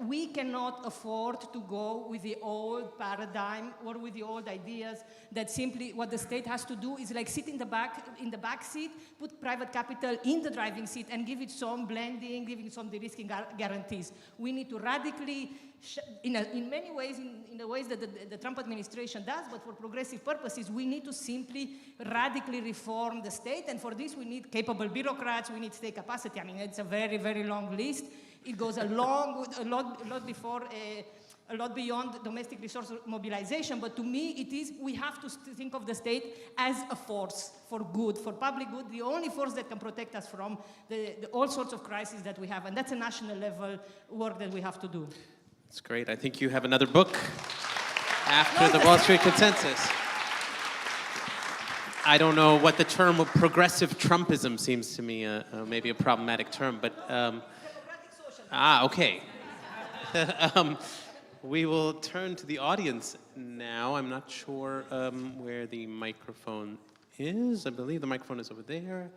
S3: we cannot afford to go with the old paradigm or with the old ideas that simply what the state has to do is like sit in the back seat, put private capital in the driving seat and give it some blending, giving some de-risking guarantees. We need to radically, in many ways, in the ways that the Trump administration does, but for progressive purposes, we need to simply radically reform the state, and for this we need capable bureaucrats, we need state capacity. I mean, it's a very, very long list. It goes a lot beyond domestic resource mobilization, but to me it is, we have to think of the state as a force for good, for public good, the only force that can protect us from all sorts of crises that we have, and that's a national level work that we have to do.
S4: That's great. I think you have another book after the Wall Street Consensus. I don't know what the term of progressive Trumpism seems to me maybe a problematic term, but okay. We will turn to the audience now. I'm not sure where the microphone is. I believe the microphone is over there.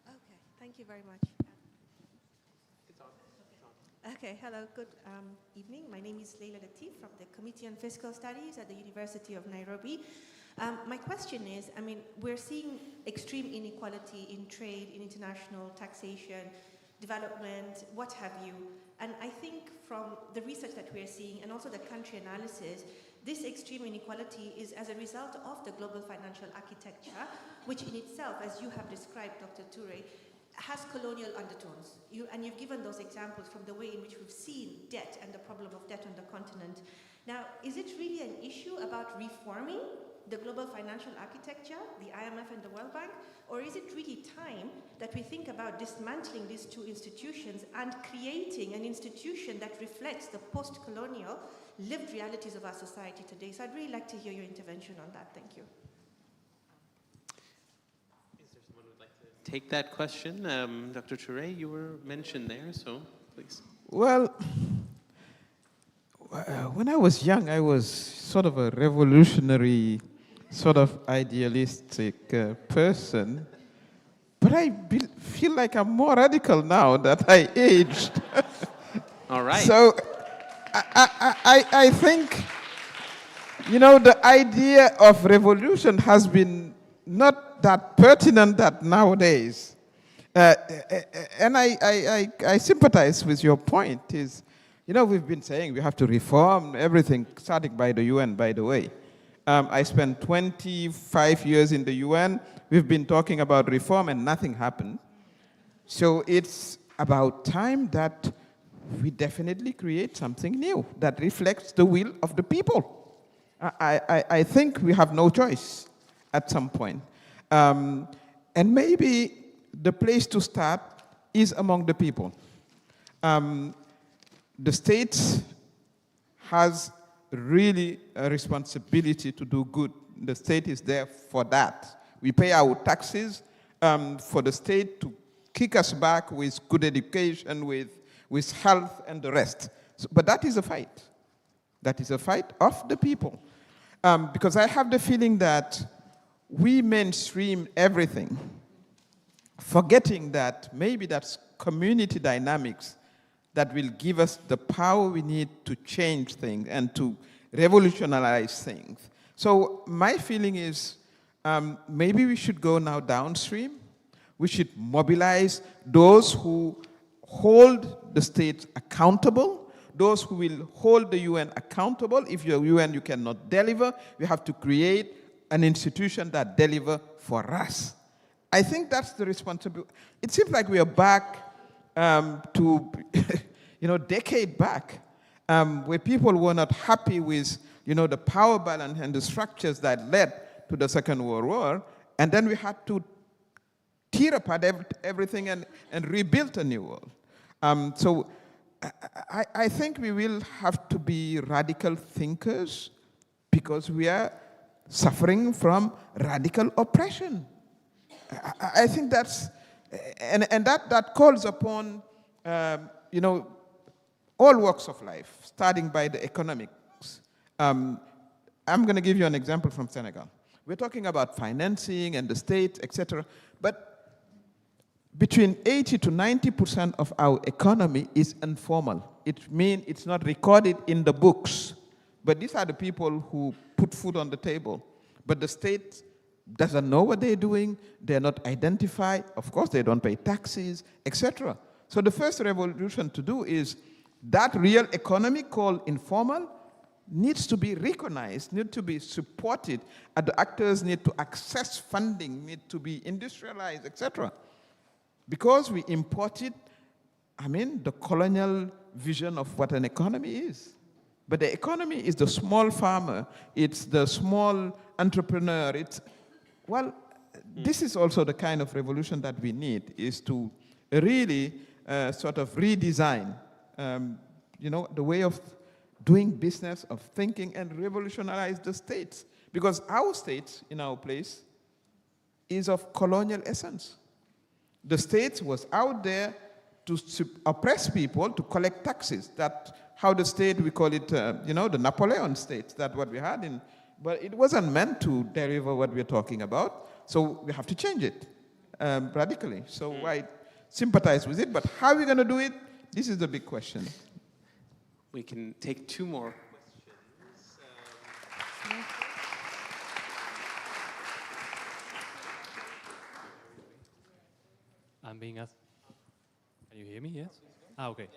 S8: Okay, thank you very much. Okay, hello, good evening. My name is Leila Latif from the Committee on Fiscal Studies at the University of Nairobi. My question is, I mean, we're seeing extreme inequality in trade, in international taxation, development, what have you. And I think from the research that we're seeing and also the country analysis, this extreme inequality is as a result of the global financial architecture, which in itself, as you have described, Dr. Touré, has colonial undertones. You've given those examples from the way in which we've seen debt and the problem of debt on the continent. Now, is it really an issue about reforming the global financial architecture, the IMF and the World Bank, or is it really time that we think about dismantling these two institutions and creating an institution that reflects the post-colonial lived realities of our society today? So I'd really like to hear your intervention on that. Thank you.
S4: Take that question. Dr. Touré, you were mentioned there, so please.
S5: Well, when I was young, I was sort of a revolutionary, sort of idealistic person. But I feel like I'm more radical now that I aged.
S4: All right.
S5: So I think, you know, the idea of revolution has been not that pertinent that nowadays. And I sympathize with your point is, you know, we've been saying we have to reform everything, starting by the UN, by the way. I spent 25 years in the UN. We've been talking about reform and nothing happened. So it's about time that we definitely create something new that reflects the will of the people. I think we have no choice at some point. And maybe the place to start is among the people. The state has really a responsibility to do good. The state is there for that. We pay our taxes for the state to kick us back with good education, with health and the rest. So, but that is a fight. That is a fight of the people. Because I have the feeling that we mainstream everything, forgetting that maybe that's community dynamics that will give us the power we need to change things and to revolutionize things. So my feeling is maybe we should go now downstream. We should mobilize those who hold the state accountable, those who will hold the UN accountable. If you're UN, you cannot deliver. We have to create an institution that delivers for us. I think that's the responsibility. It seems like we are back to, decade back, where people were not happy with, the power balance and the structures that led to the Second World War, and then we had to tear apart everything and rebuild a new world. So I think we will have to be radical thinkers because we are suffering from radical oppression. I think that's, and that calls upon, all walks of life, starting by the economics. I'm going to give you an example from Senegal. We're talking about financing and the state, etc. But between 80 to 90% of our economy is informal. It means it's not recorded in the books. But these are the people who put food on the table. But the state doesn't know what they're doing. They're not identified. Of course, they don't pay taxes, etc. So the first revolution to do is that real economy called informal needs to be recognized, needs to be supported, and the actors need to access funding, need to be industrialized, etc. Because we imported, the colonial vision of what an economy is. But the economy is the small farmer, it's the small entrepreneur, this is also the kind of revolution that we need, is to really sort of redesign, the way of doing business, of thinking, and revolutionize the states. Because our states, in our place, is of colonial essence. The state was out there to oppress people, to collect taxes. That's how the state, we call it, the Napoleon state. That's what we had in, but it wasn't meant to deliver what we're talking about. So we have to change it radically. So I sympathize with it, but how are we going to do it? This is the big question.
S4: We can take 2 more questions.
S9: I'm being asked. Can you hear me? Yes. Okay.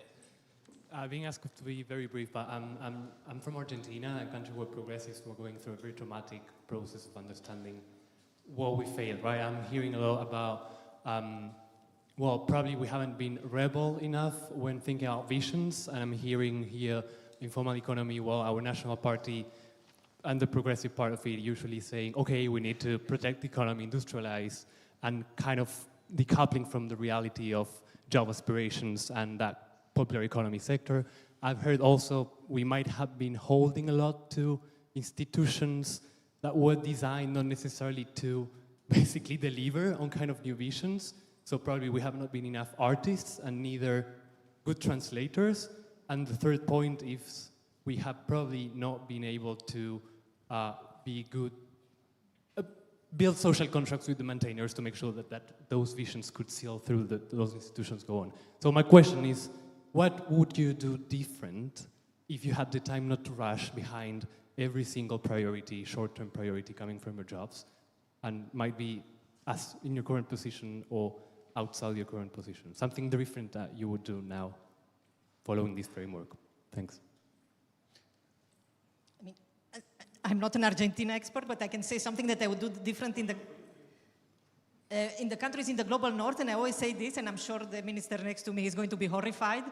S9: Being asked to be very brief, but I'm from Argentina, a country where progressives were going through a very traumatic process of understanding what we failed. Right. I'm hearing a lot about. Well, probably we haven't been rebel enough when thinking about visions, and I'm hearing here informal economy. Well, our national party and the progressive part of it usually saying, okay, we need to protect the economy, industrialize, and kind of decoupling from the reality of job aspirations and that popular economy sector. I've heard also we might have been holding a lot to institutions that were designed not necessarily to basically deliver on kind of new visions. So probably we have not been enough artists and neither good translators. And the third point is we have probably not been able to be good, build social contracts with the maintainers to make sure that those visions could sail through those institutions go on. So my question is, what would you do different if you had the time not to rush behind every single priority, short-term priority coming from your jobs, and might be as in your current position or outside your current position? Something different that you would do now following this framework. Thanks.
S3: I mean, I'm not an Argentina expert, but I can say something that I would do different in the countries in the global north, and I always say this, and I'm sure the minister next to me is going to be horrified,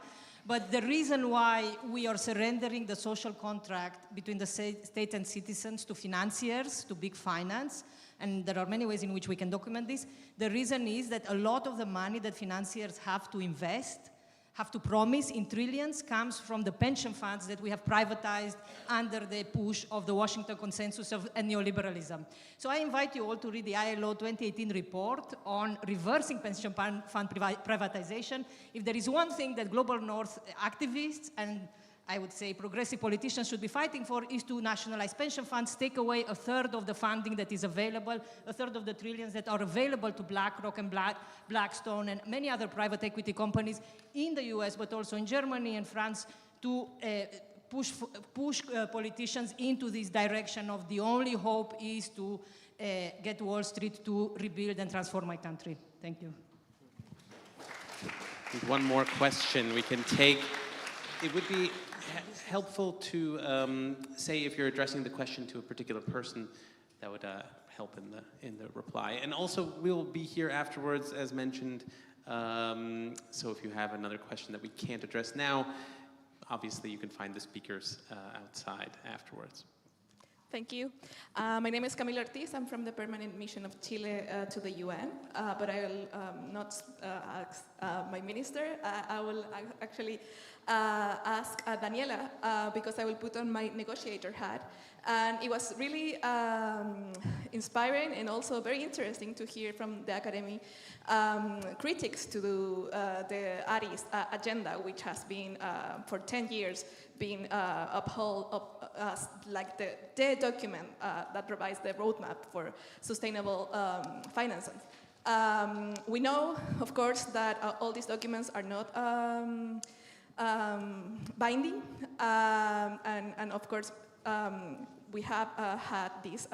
S3: but the reason why we are surrendering the social contract between the state and citizens to financiers, to big finance, and there are many ways in which we can document this, the reason is that a lot of the money that financiers have to invest, have to promise in trillions, comes from the pension funds that we have privatized under the push of the Washington Consensus and neoliberalism. So I invite you all to read the ILO 2018 report on reversing pension fund privatization. If there is one thing that Global North activists and I would say progressive politicians should be fighting for is to nationalize pension funds, take away a third of the funding that is available, a third of the trillions that are available to BlackRock and Blackstone and many other private equity companies in the US, but also in Germany and France, to push politicians into this direction of the only hope is to get Wall Street to rebuild and transform my country. Thank you.
S4: One more question we can take. It would be helpful to say if you're addressing the question to a particular person, that would help in the reply. And also, we'll be here afterwards, as mentioned. So if you have another question that we can't address now, obviously you can find the speakers outside afterwards.
S10: Thank you. My name is Camila Ortiz. I'm from the Permanent Mission of Chile to the UN, but I will not ask my minister. I will actually ask Daniela because I will put on my negotiator hat. And it was really inspiring and also very interesting to hear from the academy critics to the Addis agenda, which has been for 10 years being upheld as like the document that provides the roadmap for sustainable financing. We know, of course, that all these documents are not binding, and of course, we have had this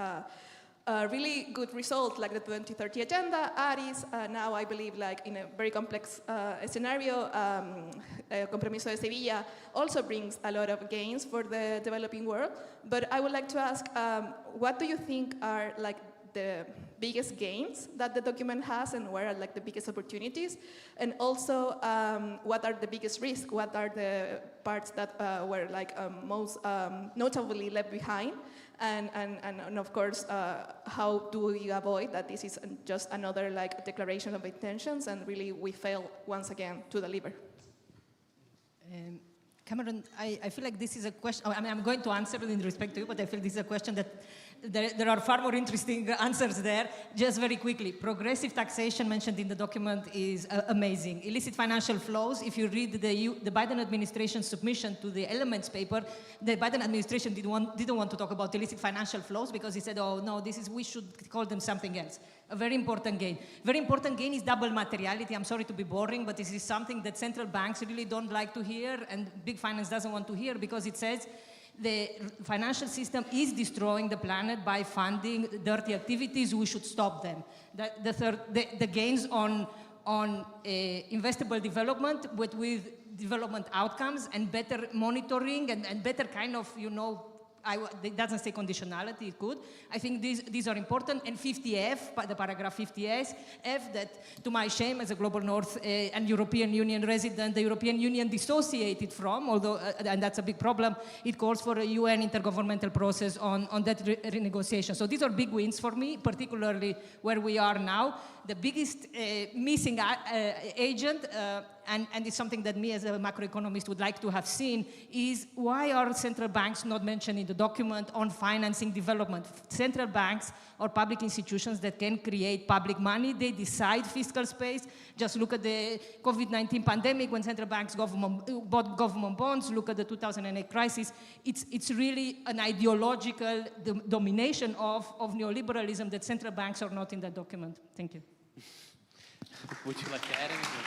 S10: really good result, like the 2030 agenda, Addis. Now I believe, like in a very complex scenario, Compromiso de Sevilla also brings a lot of gains for the developing world. But I would like to ask, what do you think are like the biggest gains that the document has, and where are like the biggest opportunities? And also, what are the biggest risks? What are the parts that were like most notably left behind? And of course, how do we avoid that this is just another like declaration of intentions and really we fail once again to deliver?
S3: Cameron, I feel like this is a question, I mean, I'm going to answer in respect to you, but I feel this is a question that There are far more interesting answers there. Just very quickly, progressive taxation mentioned in the document is amazing. Illicit financial flows, if you read the Biden administration's submission to the Elements paper, the Biden administration didn't want to talk about illicit financial flows because he said, oh no, we should call them something else. A very important gain. Very important gain is double materiality. I'm sorry to be boring, but this is something that central banks really don't like to hear and big finance doesn't want to hear because it says the financial system is destroying the planet by funding dirty activities. We should stop them. The gains on investable development, but with development outcomes and better monitoring and better kind of, it doesn't say conditionality, it could. I think these are important. And 50F, the paragraph 50F, that to my shame as a Global North and European Union resident, the European Union dissociated from, although, and that's a big problem, it calls for a UN intergovernmental process on that renegotiation. So these are big wins for me, particularly where we are now. The biggest missing agent, and it's something that me as a macroeconomist would like to have seen, is why are central banks not mentioned in the document on financing development? Central banks or public institutions that can create public money, they decide fiscal space. Just look at the COVID-19 pandemic when central banks bought government bonds, look at the 2008 crisis. It's really an ideological domination of neoliberalism that central banks are not in that document. Thank you.
S4: Would you like to add anything?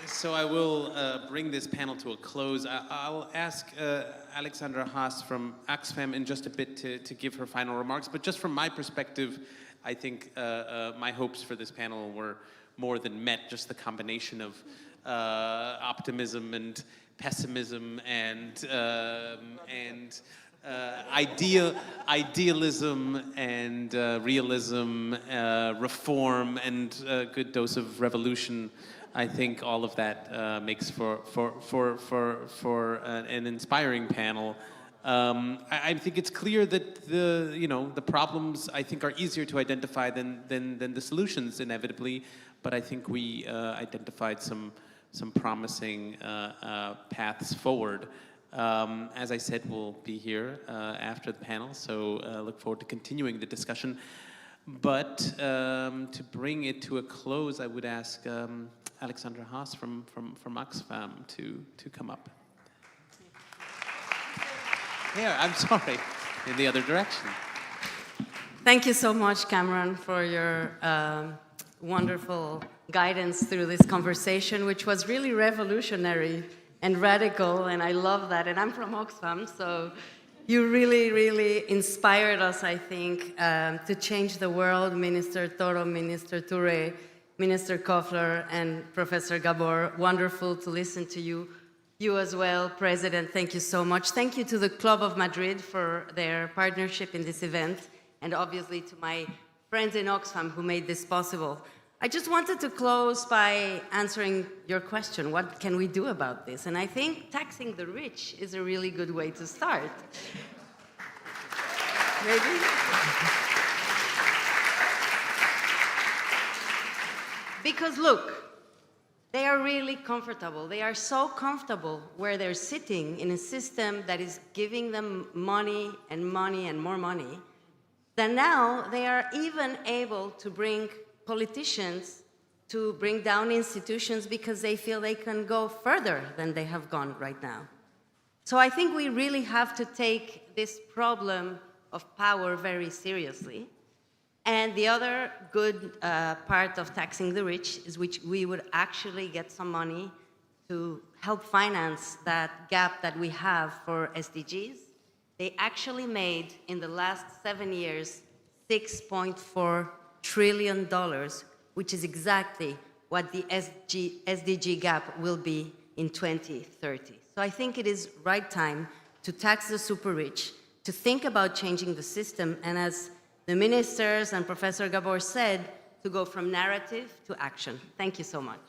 S4: So I will bring this panel to a close. I'll ask Alexandra Haas from Oxfam in just a bit to give her final remarks. But just from my perspective, I think my hopes for this panel were more than met. Just the combination of optimism and pessimism and idealism and realism, reform, and a good dose of revolution. I think all of that makes for an inspiring panel. I think it's clear that the problems I think are easier to identify than the solutions inevitably, but I think we identified some promising paths forward. As I said, we'll be here after the panel, so look forward to continuing the discussion. But to bring it to a close, I would ask Alexandra Haas from Oxfam to come up. Yeah, I'm sorry, in the other direction.
S11: Thank you so much, Cameron, for your wonderful guidance through this conversation, which was really revolutionary and radical, and I love that. And I'm from Oxfam, so you really, really inspired us, I think, to change the world. Minister Toro, Minister Touré, Minister Koffler, and Professor Gabor. Wonderful to listen to you. You as well, President, thank you so much. Thank you to the Club of Madrid for their partnership in this event, and obviously to my friends in Oxfam who made this possible. I just wanted to close by answering your question, what can we do about this? And I think taxing the rich is a really good way to start. Maybe? Because look, they are really comfortable. They are so comfortable where they're sitting in a system that is giving them money and more money, that now they are even able to bring politicians to bring down institutions because they feel they can go further than they have gone right now. So I think we really have to take this problem of power very seriously. And the other good part of taxing the rich is which we would actually get some money to help finance that gap that we have for SDGs. They actually made, in the last 7 years, $6.4 trillion, which is exactly what the SDG gap will be in 2030. So I think it is right time to tax the super rich, to think about changing the system, and as the ministers and Professor Gabor said, to go from narrative to action. Thank you so much.